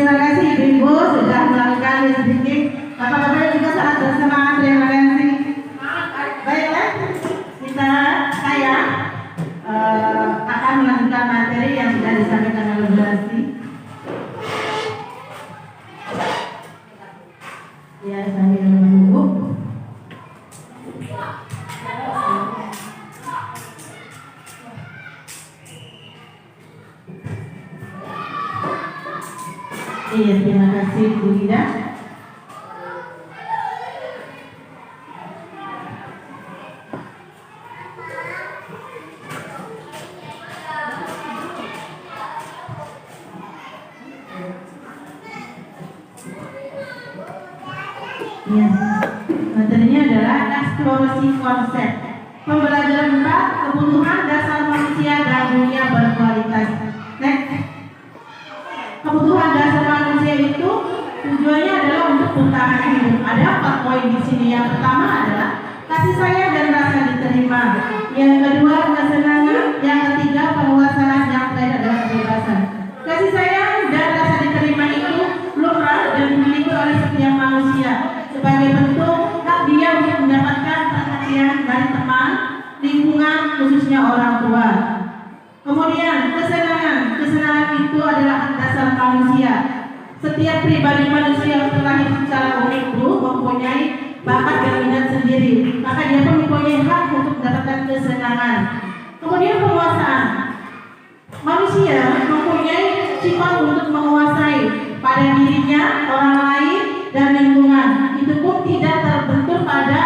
Terima kasih Ibu sudah melakukan sedikit. Bapak-bapak juga sangat bersemangat. Terima kasih. Baiklah, saya akan melanjutkan materi yang sudah disampaikan oleh Bu Asti. Ya, sambil menunggu. Iya, terima kasih Bu Ida. Ya, materinya adalah eksplorasi konsep. Pembelajaran 4, kebutuhan dasar manusia dan dunia berkualitas. Next. Kebutuhan dasar manusia itu tujuannya adalah untuk bertahan hidup. Ada 4 poin di sini. Yang pertama adalah kasih sayang dan rasa diterima. Yang kedua kesenangan. Yang ketiga penguasaan. Yang terakhir adalah kebebasan. Kasih sayang dan rasa diterima itu lumrah dan dimiliki oleh setiap manusia sebagai bentuk hak dia untuk mendapatkan perhatian dari teman, lingkungan, khususnya orang tua. Kemudian kesenangan itu adalah hak dasar manusia. Setiap pribadi manusia yang terlahir secara unik itu mempunyai bakat dan minat sendiri, maka dia pun mempunyai hak untuk mendapatkan kesenangan. Kemudian penguasaan, manusia mempunyai sifat untuk menguasai pada dirinya, orang lain, dan lingkungan. Itu pun tidak terbentur pada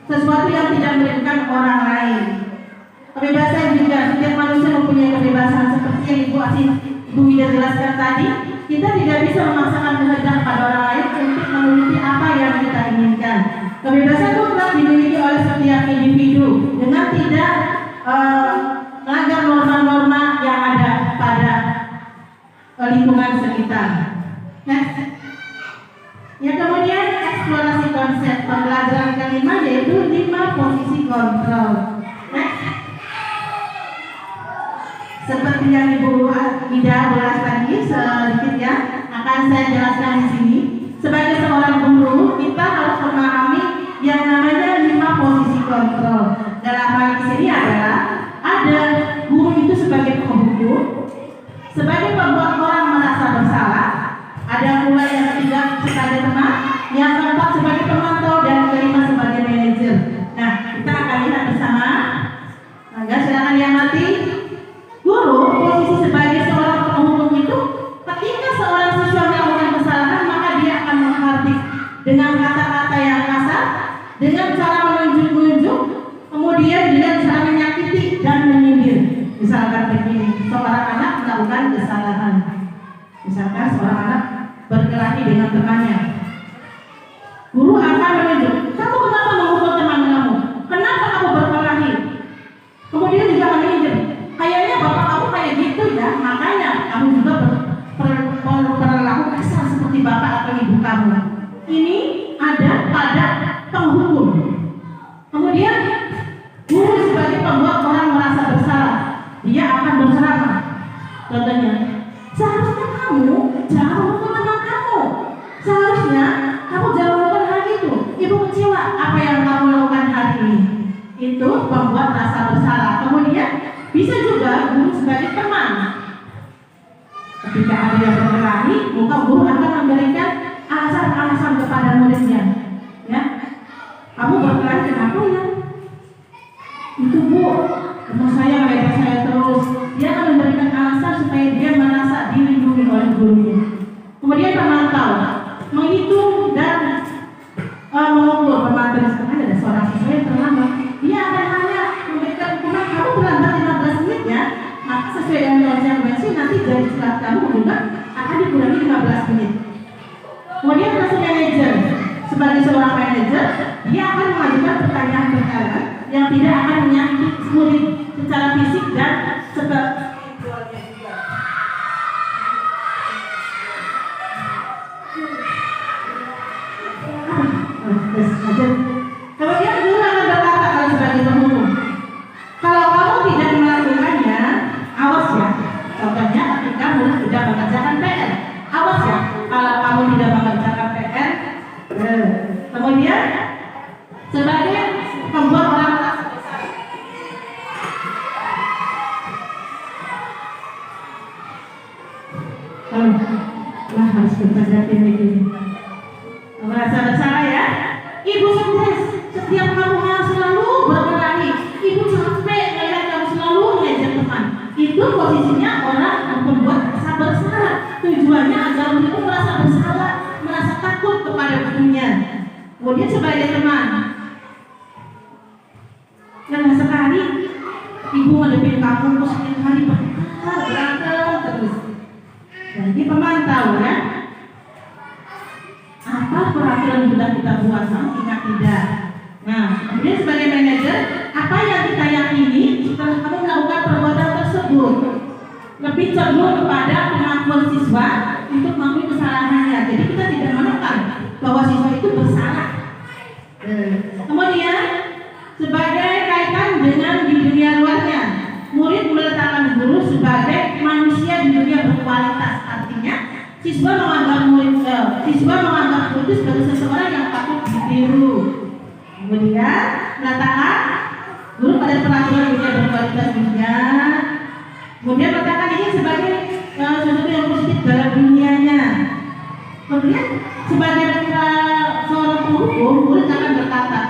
sesuatu yang tidak merugikan orang lain. Kebebasan juga, setiap manusia mempunyai kebebasan seperti yang Ibu Ida jelaskan tadi. Kita tidak bisa memaksakan kehendak pada orang lain untuk meneliti apa yang kita inginkan. Kebebasan itu telah dimiliki oleh setiap individu dengan tidak melanggar norma-norma yang ada pada lingkungan sekitar. Next. Yang kemudian eksplorasi konsep pembelajaran kelima yaitu 5 posisi kontrol. Next. Seperti yang Ibu Ida jelas tadi sedikit ya, akan saya jelaskan di sini. Sebagai seorang guru, kita harus memahami yang namanya 5 posisi kontrol. Dalam hal di sini adalah ada guru itu sebagai penghukum, sebagai pembuat orang merasa bersalah, ada pula yang ketiga sebagai teman, yang keempat sebagai pemantau, dan kelima sebagai manajer. Nah, kita akan lihat bersama. Maka silakan yang mati. Guru posisi sebagai seorang penghukum itu ketika seorang siswa melakukan kesalahan maka dia akan menghardik dengan kata-kata yang kasar, dengan cara menunjuk-nunjuk, kemudian dengan cara menyakiti dan menyindir. Misalkan begini, seorang anak melakukan kesalahan, misalkan seorang anak berkelahi dengan temannya, guru akan menunjuk, kamu kenapa memukul teman kamu? Kenapa kamu berkelahi? Kemudian juga menyindir, kayaknya bapak kamu kayak gitu ya, makanya kamu juga berlaku kasar seperti bapak atau ibu kamu. Ini ada pada penghukum. Kemudian guru sebagai pembuat orang merasa bersalah, dia akan berceramah. Contohnya, seharusnya kamu jangan memukul teman kamu. Seharusnya kamu jangan melakukan hal itu. Ibu kecewa apa yang kamu lakukan hari ini. Itu pembuat rasa bersalah. Kemudian bisa juga guru sebagai teman. Ketika ada yang berkelahi, maka guru akan memberikan alasan-alasan kepada muridnya. Ya, kamu berkelahi kenapa ya? Itu bu, teman saya ngeledek saya terus. Dia akan memberikan alasan supaya dia merasa dilindungi oleh gurunya. Kemudian pemantau, menghitung dan mengukur. Pemantau misalkan ada seorang siswa yang terlambat, dia akan hanya memberikan hukuman, kamu terlambat 15 menit ya, maka sesuai dengan konsekuensi nanti dari istirahat kamu juga akan dikurangi 15 menit. Kemudian masuk manajer, sebagai seorang manajer dia akan mengajukan pertanyaan-pertanyaan yang tidak akan menyakiti murid secara fisik dan spiritualnya juga. Kemudian guru akan berkata kalau sebagai penghukum, kalau kamu tidak melakukannya, awas ya. Contohnya ketika murid sudah mengerjakan PR, Wah, harus berhati-hati ini. Merasa bersalah ya? Ibu stres, setiap kamu harus selalu berkelahi. Ibu capek melihat kamu selalu mengajak teman. Itu posisinya orang yang membuat rasa bersalah. Tujuannya agar ibu merasa bersalah, merasa takut kepada ibunya. Kemudian sebagai teman, dan sekali ibu ngadepin kamu setiap hari berantem terus. Jadi pemantau ya. Apa peraturan sudah kita buat, kamu ingat tidak? Nah, kemudian sebagai manajer, apa yang kita yakini setelah kamu melakukan perbuatan tersebut? Lebih cenderung kepada pengakuan siswa untuk mengakui kesalahannya. Jadi kita tidak menekan bahwa siswa itu bersalah. Kemudian sebagai kaitan dengan di dunia luarnya, murid meletakkan guru sebagai manusia di dunia berkualitas. Artinya siswa menganggap guru itu sebagai seseorang yang patut ditiru. Kemudian meletakkan guru pada peraturan dunia berkualitas dunia. Kemudian meletakkan ini sebagai sesuatu yang positif dalam dunianya. Kemudian sebagai seorang penghukum, murid akan berkata,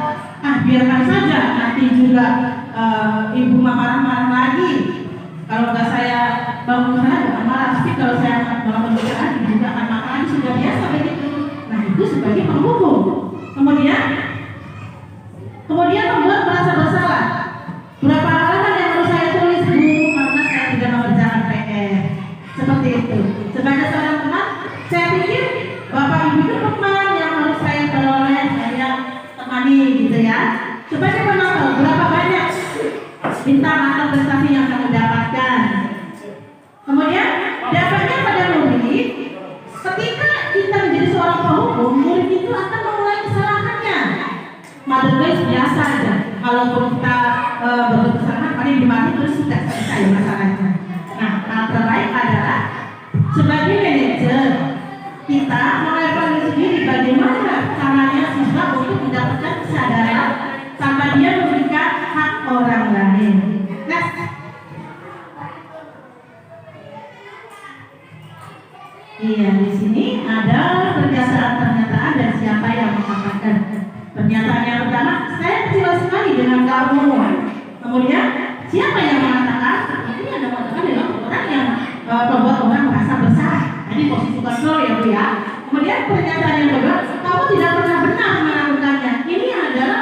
biarkan saja nanti juga ibu marah-marah lagi. Kalau nggak saya bangun sana bukan marah, tapi kalau saya melakukan pekerjaan juga akan marah lagi, sudah biasa begitu. Nah itu sebagai penghukum. Kemudian membuat merasa bersalah. Berapa halaman yang harus saya tulis bu karena saya tidak mengerjakan PR. Seperti itu. Sebagai seorang teman, saya pikir bapak ibu itu teman yang harus saya peroleh, saya temani gitu ya. Sebagai penonton, berapa banyak bintang atau prestasi yang kamu dapatkan. Kemudian dapatnya pada murid, ketika kita menjadi seorang penghukum, murid itu akan memulai kesalahannya. Mother guys biasa aja. Kalau kita berbuat kesalahan, paling dimarahi terus tidak selesai masalahnya. Nah, hal terbaik adalah sebagai manajer kita mengevaluasi sendiri bagaimana caranya siswa untuk mendapatkan kesadaran tanpa dia memberikan hak orang lain. Next. Iya, di sini ada pernyataan dan siapa yang mengatakan. Pernyataan yang pertama, saya kecewa sekali dengan kamu. Kemudian, siapa yang mengatakan? Ini yang mengatakan adalah orang yang membuat orang merasa bersalah. Jadi posisi kontrol ya bu ya. Kemudian pernyataan yang kedua, kamu tidak pernah benar melakukannya. Ini adalah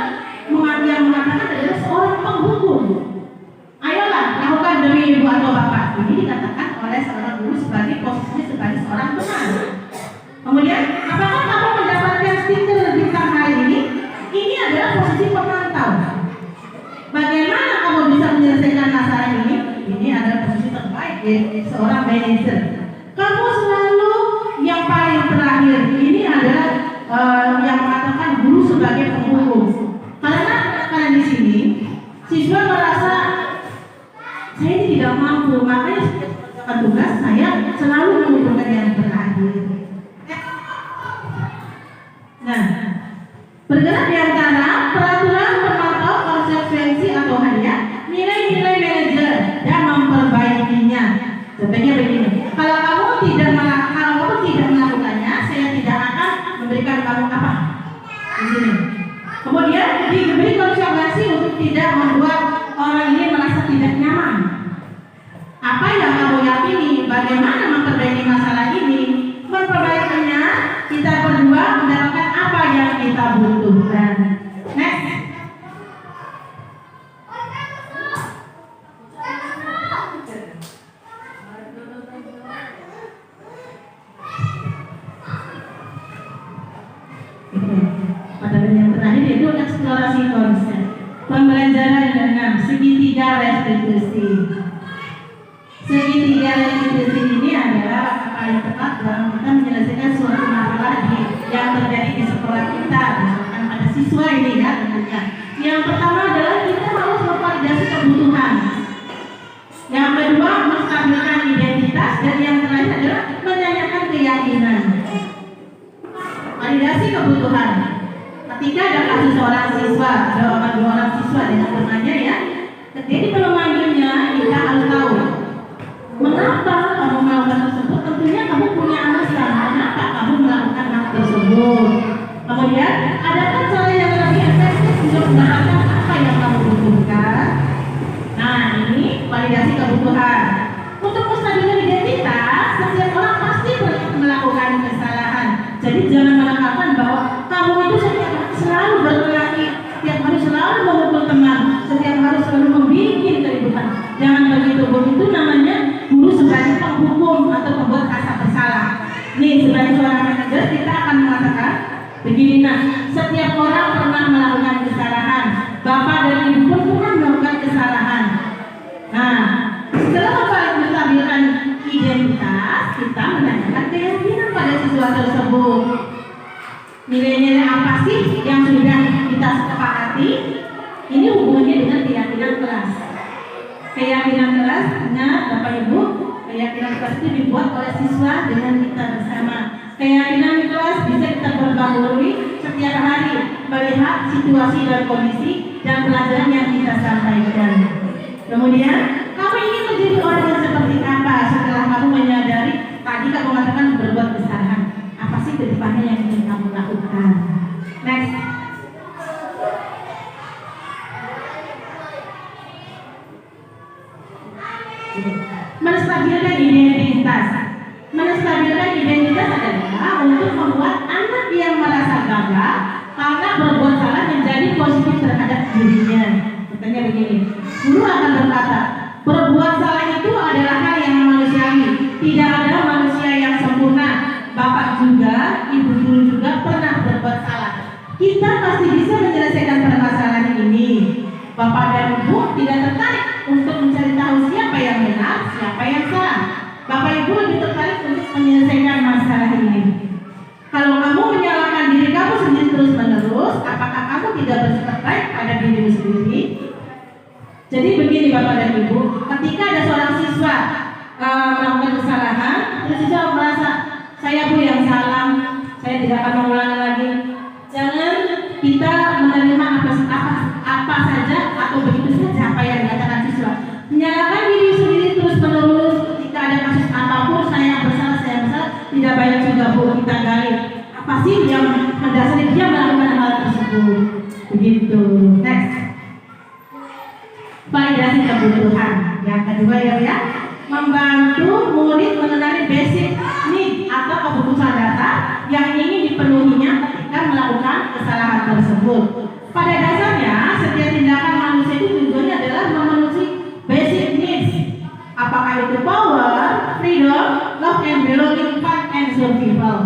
yang mengatakan adalah seorang penghukum. Ayolah lakukan demi ibu atau bapak. Ini dikatakan oleh seorang guru sebagai posisinya sebagai seorang teman. Kemudian, apakah kamu mendapatkan stiker bintang hari ini? Ini adalah posisi pemantau. Bagaimana kamu bisa menyelesaikan masalah ini? Ini adalah posisi terbaik seorang manajer. Kamu selalu yang paling terakhir. Ini adalah yang mengatakan guru sebagai penghukum. Karena di sini siswa merasa saya tidak mampu, makanya tugas saya selalu mengumpulkan yang terakhir. Nah, bergerak di antara peraturan pemantau konsekuensi atau hadiah, nilai-nilai manajer dan memperbaikinya. Contohnya begini, kalau kamu tidak melakukannya, saya tidak akan memberikan kamu apa. Di sini. Kemudian diberi konsekuensi untuk tidak membuat orang ini merasa tidak nyaman. Apa yang kamu yakini? Bagaimana memperbaiki masalah ini? Memperbaikinya, kita berdua mendapatkan apa yang kita butuhkan. Next. Pada yang terakhir yaitu eksplorasi konsep. Pembelajaran dengan segitiga restitusi. Segitiga restitusi ini adalah paling tepat dalam kita menyelesaikan suatu masalah yang terjadi di sekolah kita, misalkan pada siswa ini ya tentunya. Yang pertama adalah kita harus memvalidasi kebutuhan. Yang kedua menstabilkan identitas dan yang terakhir adalah menanyakan keyakinan. Validasi kebutuhan. Ketika ada kasus seorang siswa, ada dua orang siswa dengan temannya ya. Jadi memanggilnya kita harus tahu mengapa kamu melakukan tersebut. Tentunya kamu jangan mengatakan bahwa kamu itu setiap hari selalu berkelahi, setiap hari selalu memukul teman, setiap hari selalu membuat keributan. Jangan begitu. Begitu namanya guru sebagai penghukum atau pembuat rasa bersalah. Nih, sebagai seorang manajer kita akan mengatakan begini, nah, setiap orang pernah melakukan kesalahan. Bapak dan Ibu pun pernah melakukan kesalahan. Nah, setelah Bapak menstabilkan identitas, kita menanyakan keyakinan pada siswa tersebut. Nilai-nilai apa sih yang sudah kita sepakati? Ini hubungannya dengan keyakinan kelas. Keyakinan kelas, ingat Bapak Ibu, keyakinan kelas itu dibuat oleh siswa dengan kita bersama. Keyakinan kelas bisa kita perbarui setiap hari melihat situasi dan kondisi dan pelajaran yang kita sampaikan. Kemudian, kamu ingin menjadi orang yang seperti apa setelah kamu menyadari tadi kamu mengatakan berbuat kesalahan? Apa sih kedepannya yang ingin kamu lakukan? Next. Menstabilkan identitas. Menstabilkan identitas adalah untuk membuat anak yang merasa gagal karena berbuat salah menjadi positif terhadap dirinya. Katanya begini, guru akan berkata, berbuat salah itu adalah hal yang manusiawi. Tidak ada manusia yang sempurna. Bapak juga, ibu guru juga pernah berbuat salah. Kita pasti bisa menyelesaikan permasalahan ini. Bapak dan Ibu tidak tertarik untuk mencari tahu siapa yang benar, siapa yang salah. Bapak Ibu lebih tertarik untuk menyelesaikan masalah ini. Kalau kamu menyalahkan diri kamu sendiri terus-menerus, apakah kamu tidak bersikap baik pada dirimu sendiri? Jadi begini Bapak dan Ibu, ketika ada seorang siswa melakukan kesalahan, terus siswa merasa saya Bu yang salah, saya tidak akan mengulangi lagi. Jangan kita menerima apa saja atau begitu saja apa yang dikatakan siswa. Menyalahkan diri sendiri terus-menerus ketika ada kasus apapun, saya bersalah, tidak baik juga Bu, kita gali. Apa sih yang mendasari dia melakukan hal tersebut? Begitu. Next. Validasi kebutuhan. Yang kedua ya, membantu murid mengenali basic need atau kebutuhan dasar yang ingin dipenuhinya ketika melakukan kesalahan tersebut. Pada dasarnya, setiap tindakan manusia itu tujuannya adalah memenuhi basic needs. Apakah itu power, freedom, love and belonging, fun and survival.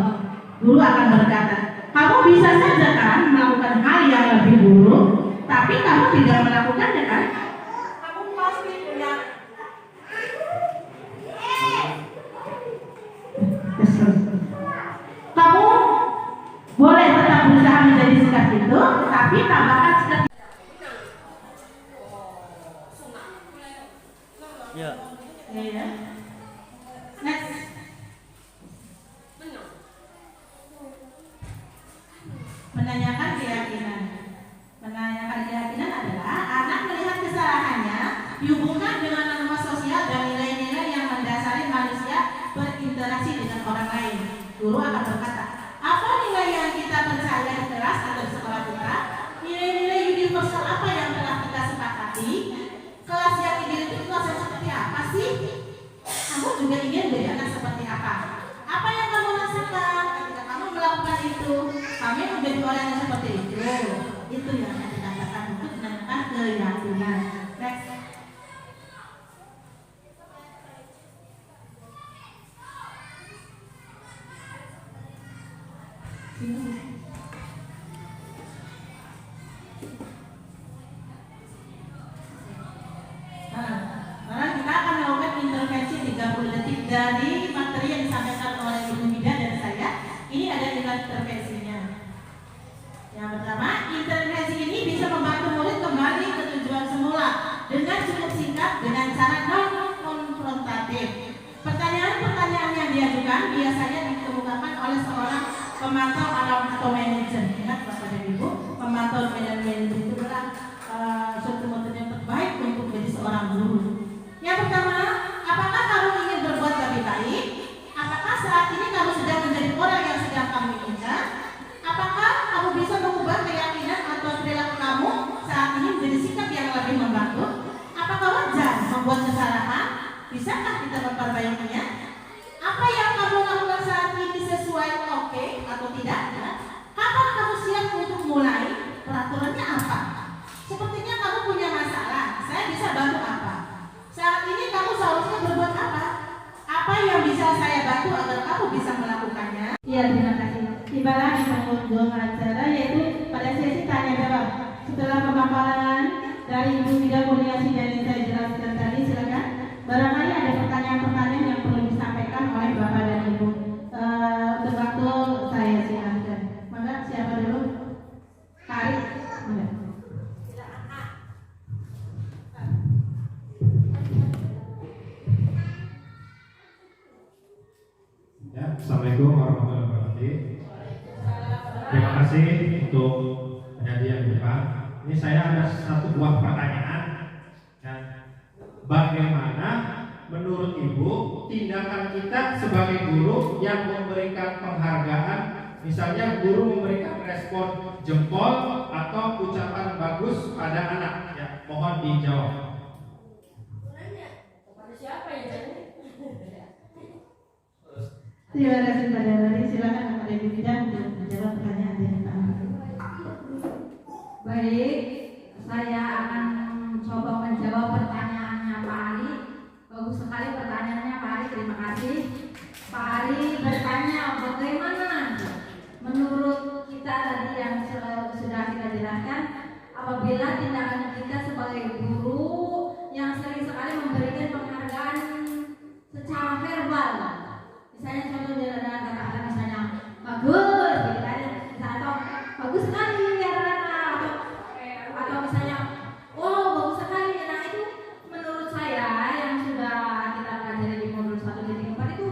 Guru akan berkata, kamu bisa saja kan melakukan hal yang lebih buruk, tapi kamu tidak melakukannya kan? Kamu pasti punya kamu boleh tetap berusaha menjadi sikap itu, tapi tambahkan sikap. Ya. Ya. Next. Menanyakan keyakinan. Menanyakan keyakinan adalah anak melihat kesalahannya dihubungkan dengan norma sosial dan nilai-nilai yang mendasari manusia berinteraksi dengan orang lain. Guru akan berkata, apa nilai yang kita percaya di kelas atau di sekolah kita? Nilai-nilai universal apa yang telah kita sepakati? Kelas yang ideal itu kelas yang seperti apa sih? Kamu juga ingin menjadi anak seperti apa? Apa yang kamu rasakan ketika kamu melakukan itu? Kamu menjadi orang yang seperti itu. Itu yang dikatakan untuk menanyakan keyakinan. Next. Sekarang kita akan melakukan intervensi 30 detik dari materi yang disampaikan oleh Ibu Mida dan saya. Ini ada intervensinya. Yang pertama, intervensi ini bisa membantu murid kembali ke tujuan semula dengan cukup singkat dengan cara non-konfrontatif. Pertanyaan-pertanyaan yang diajukan biasanya dikemukakan oleh seorang pemantau atau manajer. Ingat Bapak dan Ibu, pemantau dan manajer itu adalah suatu metode yang terbaik untuk menjadi seorang guru. Yang pertama, apakah kamu ingin berbuat lebih baik? Apakah saat ini kamu sedang menjadi orang yang sedang kamu inginkan? Apakah kamu bisa mengubah keyakinan atau perilaku kamu saat ini menjadi sikap yang lebih membantu? Apakah wajar membuat kesalahan? Bisakah kita memperbaikinya? Apa yang kamu lakukan saat ini sesuai oke atau tidak? sepertinya kamu punya masalah. Saya bisa bantu apa? Saat ini kamu seharusnya berbuat apa? Apa yang bisa saya bantu agar kamu bisa melakukannya? Iya, terima kasih. Tibalah di penghujung acara, yaitu pada sesi tanya jawab. Setelah pemaparan dari Ibu Bidang Koordinasi yang saya jelaskan tadi, silakan. Barangkali ada pertanyaan-pertanyaan yang perlu disampaikan oleh Bapak dan Ibu. Untuk waktu saya silakan. Maka siapa dulu? Hari. Ya, Assalamualaikum warahmatullahi wabarakatuh. Terima kasih untuk penyaji yang di depan. Ini saya ada satu buah pertanyaan. Ya. Bagaimana menurut Ibu tindakan kita sebagai guru yang memberikan penghargaan, misalnya guru memberikan respon jempol atau ucapan bagus pada anak? Ya, mohon dijawab. Terima kasih pada Rani. Silakan kepada Ibu Bidang untuk menjawab pertanyaan dari Pak. Baik, saya akan coba menjawab pertanyaannya Pak Ali. Bagus sekali pertanyaannya Pak Ali, terima kasih. Pak Ali bertanya bagaimana menurut kita tadi yang sudah kita jelaskan, apabila tindakan kita sebagai guru yang sering sekali memberikan penghargaan secara verbal. Misalnya contoh dengan kata-kata misalnya bagus, gitu kan? Atau bagus sekali ya anak, atau misalnya wow bagus sekali. Nah itu menurut saya yang sudah kita pelajari di modul 1.4 itu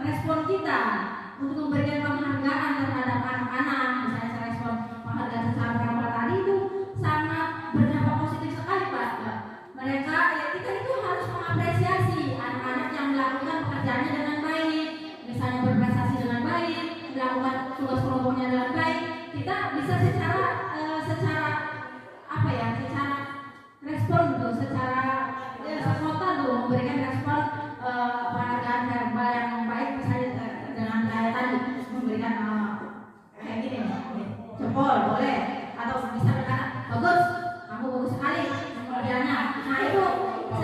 respon kita untuk memberikan penghargaan terhadap anak-anak, misalnya respon penghargaan secara verbal tadi itu sangat berdampak positif sekali Pak. Mereka ya kita itu harus mengapresiasi anak-anak yang melakukan pekerjaannya dengan baik, misalnya berprestasi dengan baik, melakukan tugas kelompoknya dengan baik. Kita bisa secara apa ya, secara respon tuh, secara spontan tuh memberikan respon penghargaan verbal yang baik, misalnya dengan kayak tadi memberikan kayak gini, jempol boleh, atau bisa berkata bagus, kamu bagus sekali pekerjaannya. Nah itu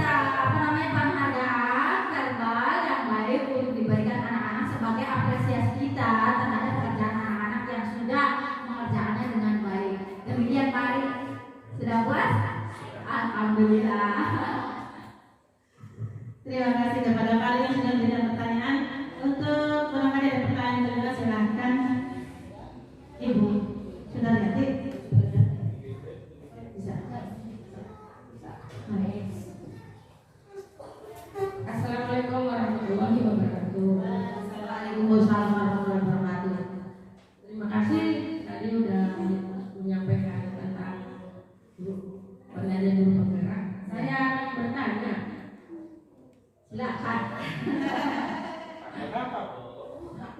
apa namanya penghargaan verbal yang baik untuk diberikan anak-anak sebagai apresiasi kita terhadap pekerjaan anak-anak yang sudah mengerjakannya dengan baik. Demikian Pak Ari, sudah puas? Alhamdulillah. Terima kasih kepada Pak Ali yang sudah memberikan pertanyaan. Untuk barangkali ada pertanyaan kedua, silakan. Ibu, sudah lihat? Bisa. Baik. Assalamualaikum warahmatullahi wabarakatuh. Waalaikumsalam warahmatullahi wabarakatuh. Terima kasih tadi udah menyampaikan tentang penyaji guru penggerak. Saya akan bertanya, silakan.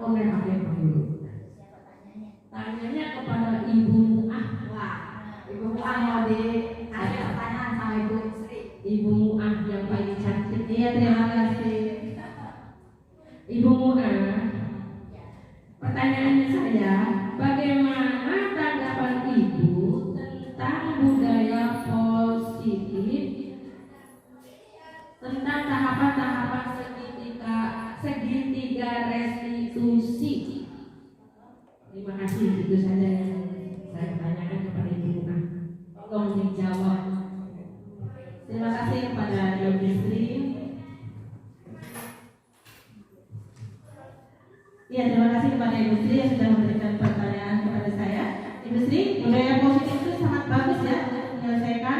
Komen apa dulu? Tanyanya kepada Ibu Muah. Wah, Ibu Muah mau dikasih pertanyaan sama Ibu Sri. Ibu Muah yang paling cantik. Iya, terima kasih. Ibu Muah, pertanyaannya saya, bagaimana tanggapan Ibu tentang budaya positif, tentang tahapan-tahapan segitiga restitusi? Terima kasih, itu saja yang saya tanyakan kepada Ibu Muah. Tolong dijawab. Terima kasih kepada Ibu Sri. Ya, terima kasih kepada Ibu Sri yang sudah memberikan pertanyaan kepada saya. Ibu Sri, budaya positif itu sangat bagus ya untuk menyelesaikan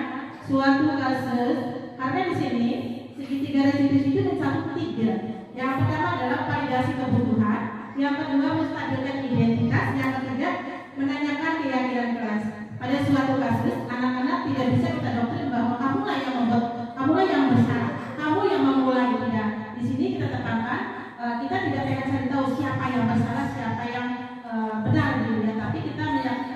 suatu kasus. Karena di sini segitiga restitusi itu ada 1 3. Yang pertama adalah validasi kebutuhan, yang kedua menstabilkan identitas, yang ketiga menanyakan keyakinan kelas. Pada suatu kasus, anak-anak tidak bisa kita doktrin bahwa kamulah yang membuat, kamulah yang bersalah, kamu yang memulai. Tidak. Di sini kita tekankan, kita tidak akan cari tahu siapa yang bersalah, siapa yang benar gitu ya. Tapi kita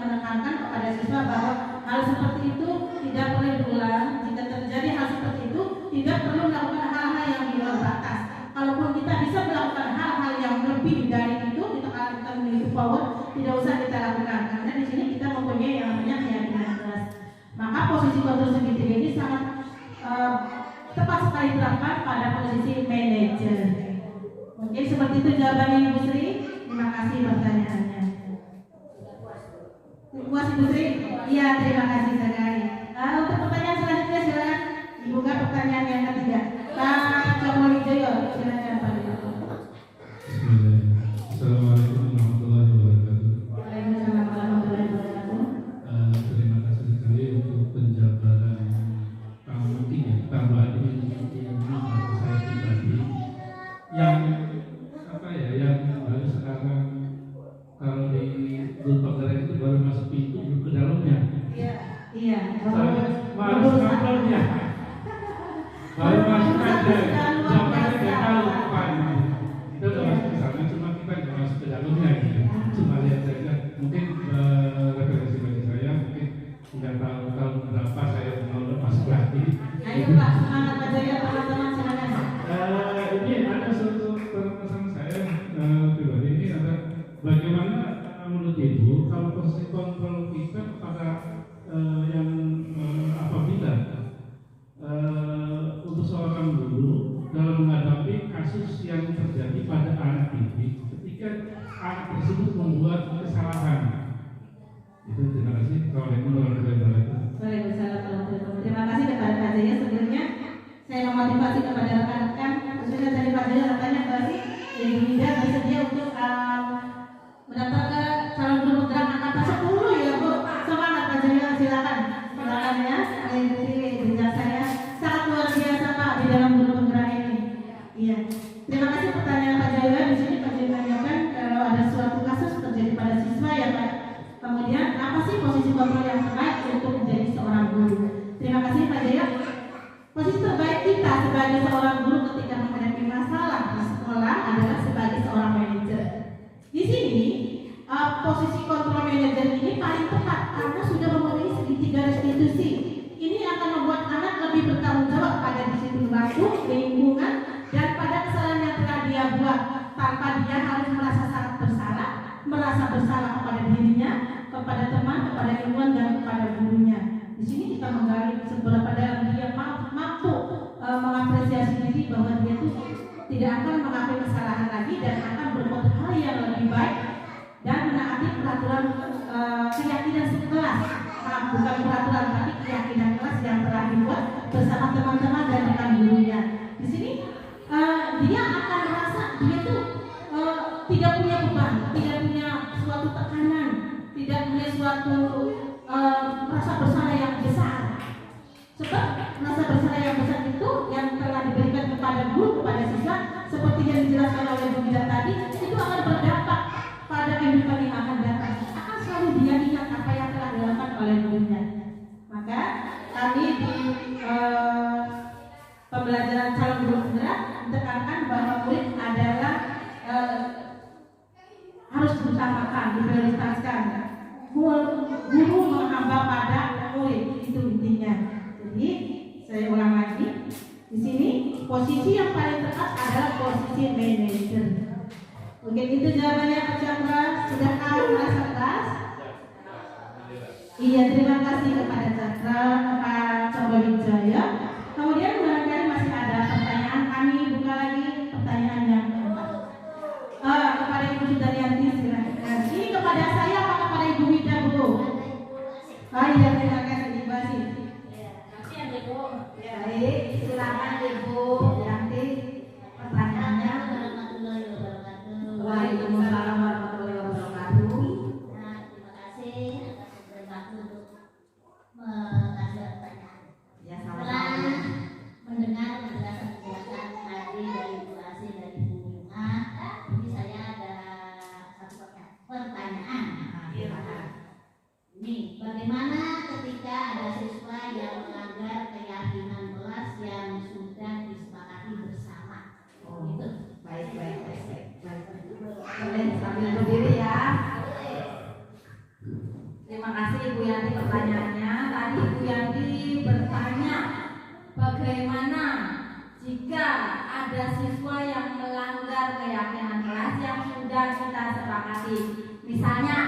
menekankan kepada siswa bahwa hal seperti itu tidak boleh diulang. Jika terjadi hal seperti itu, tidak perlu melakukan hal-hal yang di luar batas. Kalaupun kita bisa melakukan hal-hal yang lebih dari itu, kita memiliki power, tidak usah kita lakukan. Karena di sini kita mempunyai yang posisi kontrol segitiga ini sangat tepat sekali diterapkan pada posisi manajer. Mungkin seperti itu jawabannya Ibu Sri. Terima kasih pertanyaannya. Puas Ibu Sri? Iya, terima kasih sekali. Untuk pertanyaan selanjutnya silakan dibuka pertanyaan yang ketiga. Pak Comowijoyo, silakan Pak. Assalamualaikum warahmatullahi wabarakatuh. Waalaikumsalam warahmatullahi wabarakatuh. Terima kasih sekali untuk penjabaran mungkin ya tambahan ini saya pribadi yang apa ya yang baru sekarang kalau di Bulpagara itu baru masuk pintu belum ke dalamnya. Iya. Baru sampelnya. Baru masuk aja. Sampai nggak tahu kapan. Kita udah masuk ke sana, cuma kita nggak masuk ke dalamnya gitu. Cuma lihat saja. Mungkin referensi bagi saya mungkin nggak tahu tahun berapa saya mau masuk lagi. Ayo Pak, semangat Pak Jaya, teman-teman silakan. Ini ada suatu permasalahan saya pribadi ini ada bagaimana menurut Ibu kalau posisi kontrol kita kepada yang apabila untuk seorang guru dalam menghadapi kasus yang terjadi pada anak didik ketika anak tersebut membuat kesalahan. Itu terima kasih. Assalamualaikum warahmatullahi wabarakatuh. Waalaikumsalam warahmatullahi wabarakatuh. Terima kasih kepada Pak Jaya. Sebelumnya saya memotivasi kepada rekan-rekan, khususnya dari Pak Jaya bertanya bahwa Ibu Mida bersedia untuk mendaftar ke calon guru penggerak angkatan 10 ya Bu. Semangat Pak Jaya, silakan. Silakan ya, mengikuti jenjang saya. Sangat luar biasa Pak di dalam guru penggerak ini. Iya. Terima kasih pertanyaan Pak Jaya. Di sini Pak Jaya tanyakan kalau ada suatu kasus terjadi pada siswa ya Pak. Kemudian apa sih posisi kontrol yang terbaik untuk menjadi seorang guru? Terima kasih Pak Jaya. Posisi terbaik kita sebagai seorang guru ketika menghadapi masalah di sekolah adalah sebagai seorang manajer. Di sini posisi kontrol manajer ini paling tepat karena sudah memenuhi segitiga restitusi. Ini akan membuat anak lebih bertanggung jawab pada disiplin waktu, lingkungan, dan pada kesalahan yang telah dia buat tanpa dia harus merasa sangat bersalah, merasa bersalah kepada dirinya, kepada teman, kepada lingkungan, dan kepada gurunya. Di sini kita menggali seberapa dalam dia mampu mengapresiasi diri bahwa dia itu tidak akan mengakui kesalahan lagi dan akan berbuat hal yang lebih baik dan menaati peraturan keyakinan sekelas. Bukan peraturan tapi keyakinan kelas yang telah dibuat bersama teman-teman dan rekan gurunya. Di sini dia akan merasa dia tuh tidak punya beban, tidak punya suatu tekanan, tidak punya suatu rasa bersalah yang besar. Sebab rasa bersalah yang besar itu yang telah diberikan kepada guru, kepada siswa, seperti yang dijelaskan oleh Bu Mida tadi, itu akan berdampak pada kehidupan yang akan datang. Akan selalu dia ingat apa yang telah dilakukan oleh gurunya. Maka kami di pembelajaran calon guru penggerak ditekankan bahwa murid adalah harus diutamakan, diprioritaskan. Guru menghamba pada murid, itu intinya. Jadi saya ulang lagi, di sini posisi yang paling tepat adalah posisi manajer. Mungkin itu jawabannya Pak Chandra. Sudah merasa kelas? Iya, terima kasih kepada Chandra, Pak Comowijoyo. Kemudian barangkali masih ada pertanyaan, kami buka lagi pertanyaan yang keempat. Kepada Ibu Sudaryanti silakan. Ini kepada saya apa kepada Ibu Mida Bu? Iya, terima kasih Ibu Asih. Baik, silakan Ibu Yanti pertanyaannya. Waalaikumsalam warahmatullahi wabarakatuh. Terima kasih atas waktu untuk mengasih pertanyaan. Ya, Setelah mendengar penjelasan tadi dari Bu Asih dan Ibu Bunga, ini saya ada satu pertanyaan. Ini bagaimana ketika ada siswa yang melanggar keyakinan kelas yang sudah disepakati bersama? Itu. Baik. Boleh sambil berdiri ya. Terima kasih Ibu Yanti pertanyaannya. Tadi Ibu Yanti bertanya bagaimana jika ada siswa yang melanggar keyakinan kelas yang sudah kita sepakati. Misalnya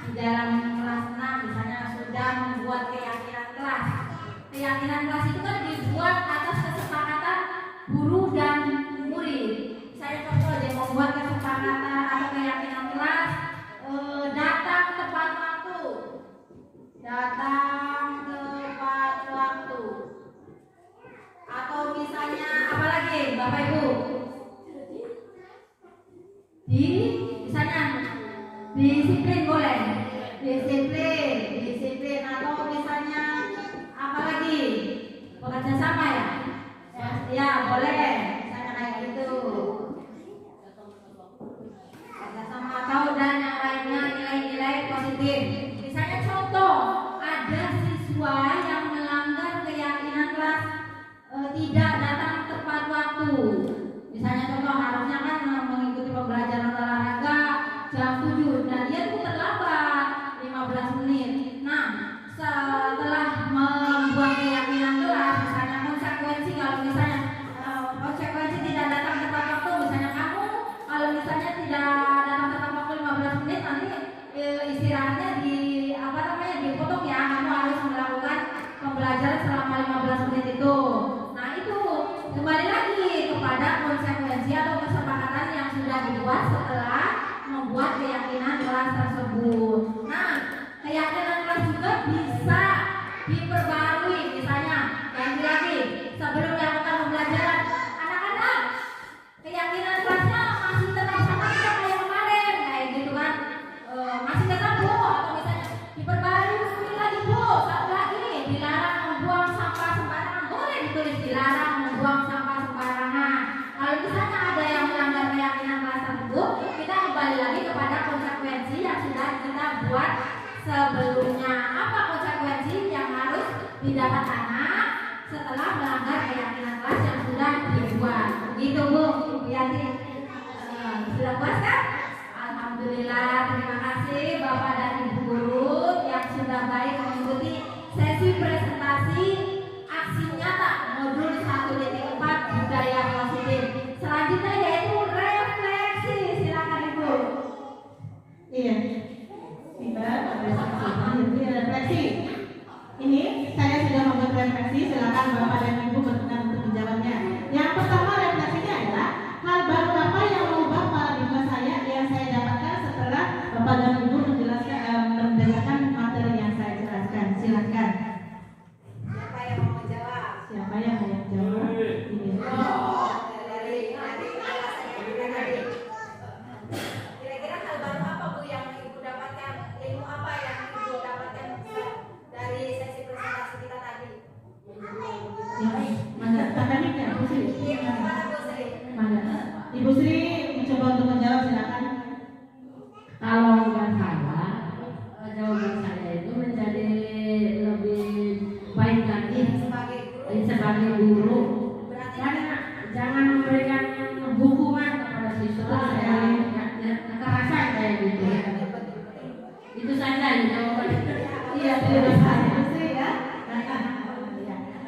di dalam kelas 6 misalnya sudah membuat keyakinan kelas keyakinan kelas itu kan dibuat atas kesepakatan guru dan murid. Saya contoh aja membuat kesepakatan atau keyakinan kelas datang tepat waktu, atau misalnya apalagi Bapak Ibu misalnya disiplin boleh, disiplin atau misalnya apalagi bekerja sama ya boleh, misalnya kayak gitu bekerja sama atau dan yang lainnya nilai-nilai positif. Misalnya contoh ada siswa yang melanggar keyakinan kelas tidak datang tepat waktu. Misalnya contoh harusnya kan mengikuti pembelajaran olahraga jam 7 dan dia tuh terlambat 15 menit. Nah, setelah membuat keyakinan kelas, misalnya konsekuensi kalau misalnya konsekuensi tidak datang tepat waktu, misalnya kamu kalau misalnya tidak datang tepat waktu 15 menit nanti istirahatnya dipotong ya, kamu harus melakukan pembelajaran selama 15 menit itu. Nah itu kembali lagi kepada konsekuensi atau kesepakatan yang sudah dibuat setelah membuat keyakinan kelas tersebut. Nah keyakinan kelas juga bisa diperbarui, misalnya lagi sebelum melakukan pembelajaran anak-anak keyakinan kelasnya masih tetap sama kayak kemarin kayak gitu kan, masih tetap Bu, atau misalnya diperbarui lagi Bu, satu lagi dilarang membuang sampah sembarangan, boleh ditulis dilarang membuang sampah sembarangan. Kalau misalnya ada yang melanggar keyakinan kelas tersebut, kita kembali lagi kepada konsekuensi yang sudah kita buat sebelumnya. Apa konsekuensi yang harus didapat anak setelah melanggar keyakinan kelas yang sudah dibuat? Gitu Bu, Yanti. Sudah puas kan? Alhamdulillah, terima kasih Bapak dan Ibu guru yang sudah baik mengikuti sesi presentasi aksi nyata modul 1.4 budaya positif. Selanjutnya yaitu refleksi. Silakan Ibu. Iya. Kita refleksi. Ini saya sudah membuat refleksi. Silakan Bapak dan Ibu berkenan untuk menjawabnya. Yang pertama refleksinya adalah hal baru apa yang mengubah paradigma saya yang saya dapatkan setelah Bapak dan Ibu mendengarkan materi yang saya jelaskan. Silakan. Siapa yang mau jawab? Siapa yang mau jawab? Ini. Dari penjelasannya juga tadi. Kira-kira hal baru apa Bu yang Ibu dapatkan? Ilmu apa yang Ibu dapatkan dari sesi presentasi kita tadi? Mana? Akademiknya, Bu Sri. Mana Bu Sri? Mana? Ibu Sri mencoba untuk menjawab, silakan. Kalau nggak salah, jawaban saya itu menjadi lebih baik lagi sebagai guru. Jangan memberikan hukuman kepada siswa yang kekerasan kayak gitu. Itu saja jawabannya. Iya, terima kasih Bu Sri ya.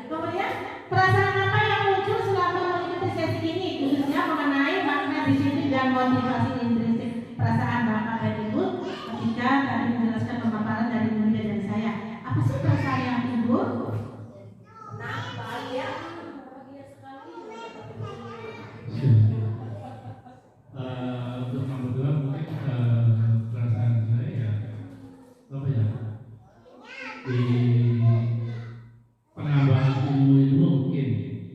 Kemudian perasaan apa yang muncul selama mengikuti sesi ini, khususnya mengenai makna disiplin dan motivasi intrinsik perasaan Bapak dan Ibu ketika tadi menjelaskan pemaparan dari murid dan saya. Apa sih perasaan yang Ibu? Nah, bahagia. Untuk yang kedua mungkin perasaan saya ya apa ya, di penambahan ilmu itu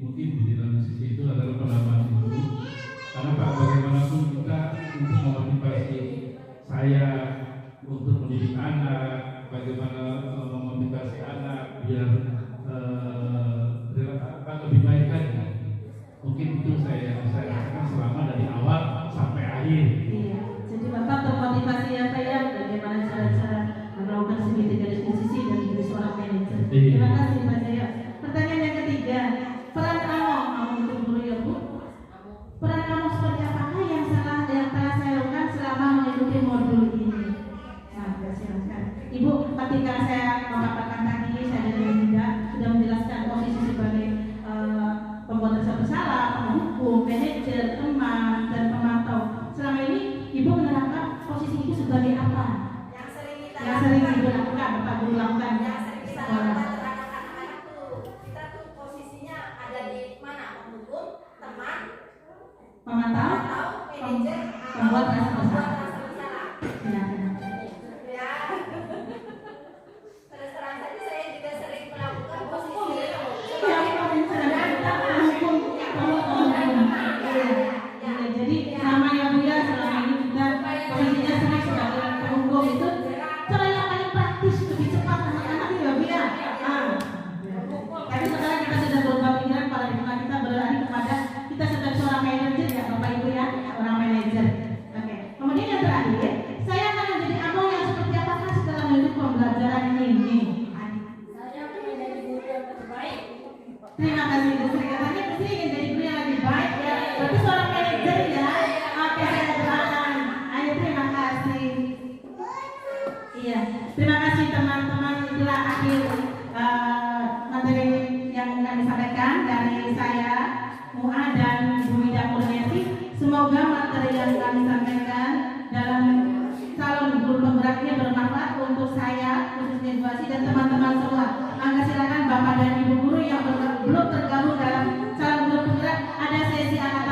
mungkin di dalam sisi itu adalah penambahan ilmu, karena Pak bagaimanapun kita untuk memotivasi saya untuk mendidik anak, bagaimana memotivasi anak biar lebih baik lagi. Mungkin itu saya rasakan selama dari awal sampai akhir. Iya. Jadi Bapak termotivasi apa ya? Bagaimana cara-cara melakukan segitiga diskusi dan menjadi seorang manajer. Terima kasih Pak Jaya. Pertanyaan yang ketiga, peran kamu untuk guru ya Bu. Peran kamu seperti apakah yang telah saya lakukan selama mengikuti modul ini? Nah, silakan. Ibu, ketika saya memaparkan tadi, saya sudah menjelaskan posisi sebagai pembuat resep bersalah, penghukum, manajer, teman, dan pemantau. Selama ini pemantau, pembuat rasa bersalah. Silakan. Ya, terus terang saja saya juga sering melakukan posisi Jadi sama ya Bu ya, selama ini kita posisinya sering sebagai penghukum itu cara yang paling praktis lebih cepat anak-anak ya Bu ya. Tapi sekarang kita sudah berubah pikiran, paradigma kita beralih kepada kita sebagai seorang manajer ya Bapak Ibu ya, seorang manajer. Oke. Kemudian yang terakhir, saya akan menjadi abang yang seperti apakah setelah mengikuti pembelajaran ini? Saya akan menjadi guru yang terbaik. Terima kasih Bu Sri, katanya Bu Sri ingin jadi guru yang lebih baik ya. Berarti seorang manajer ya. Oke, saya doakan. Ayo, terima kasih. Iya, terima kasih teman-teman. Itulah akhir materi yang kami sampaikan dari saya, Mua dan Bu Wida Kurniasi. Semoga materi yang kami sampaikan dalam calon guru penggerak ini bermanfaat untuk saya, khususnya Bu Asi dan teman-teman semua. Maka silakan Bapak dan Ibu guru yang belum tergabung dalam calon guru penggerak, ada sesi anak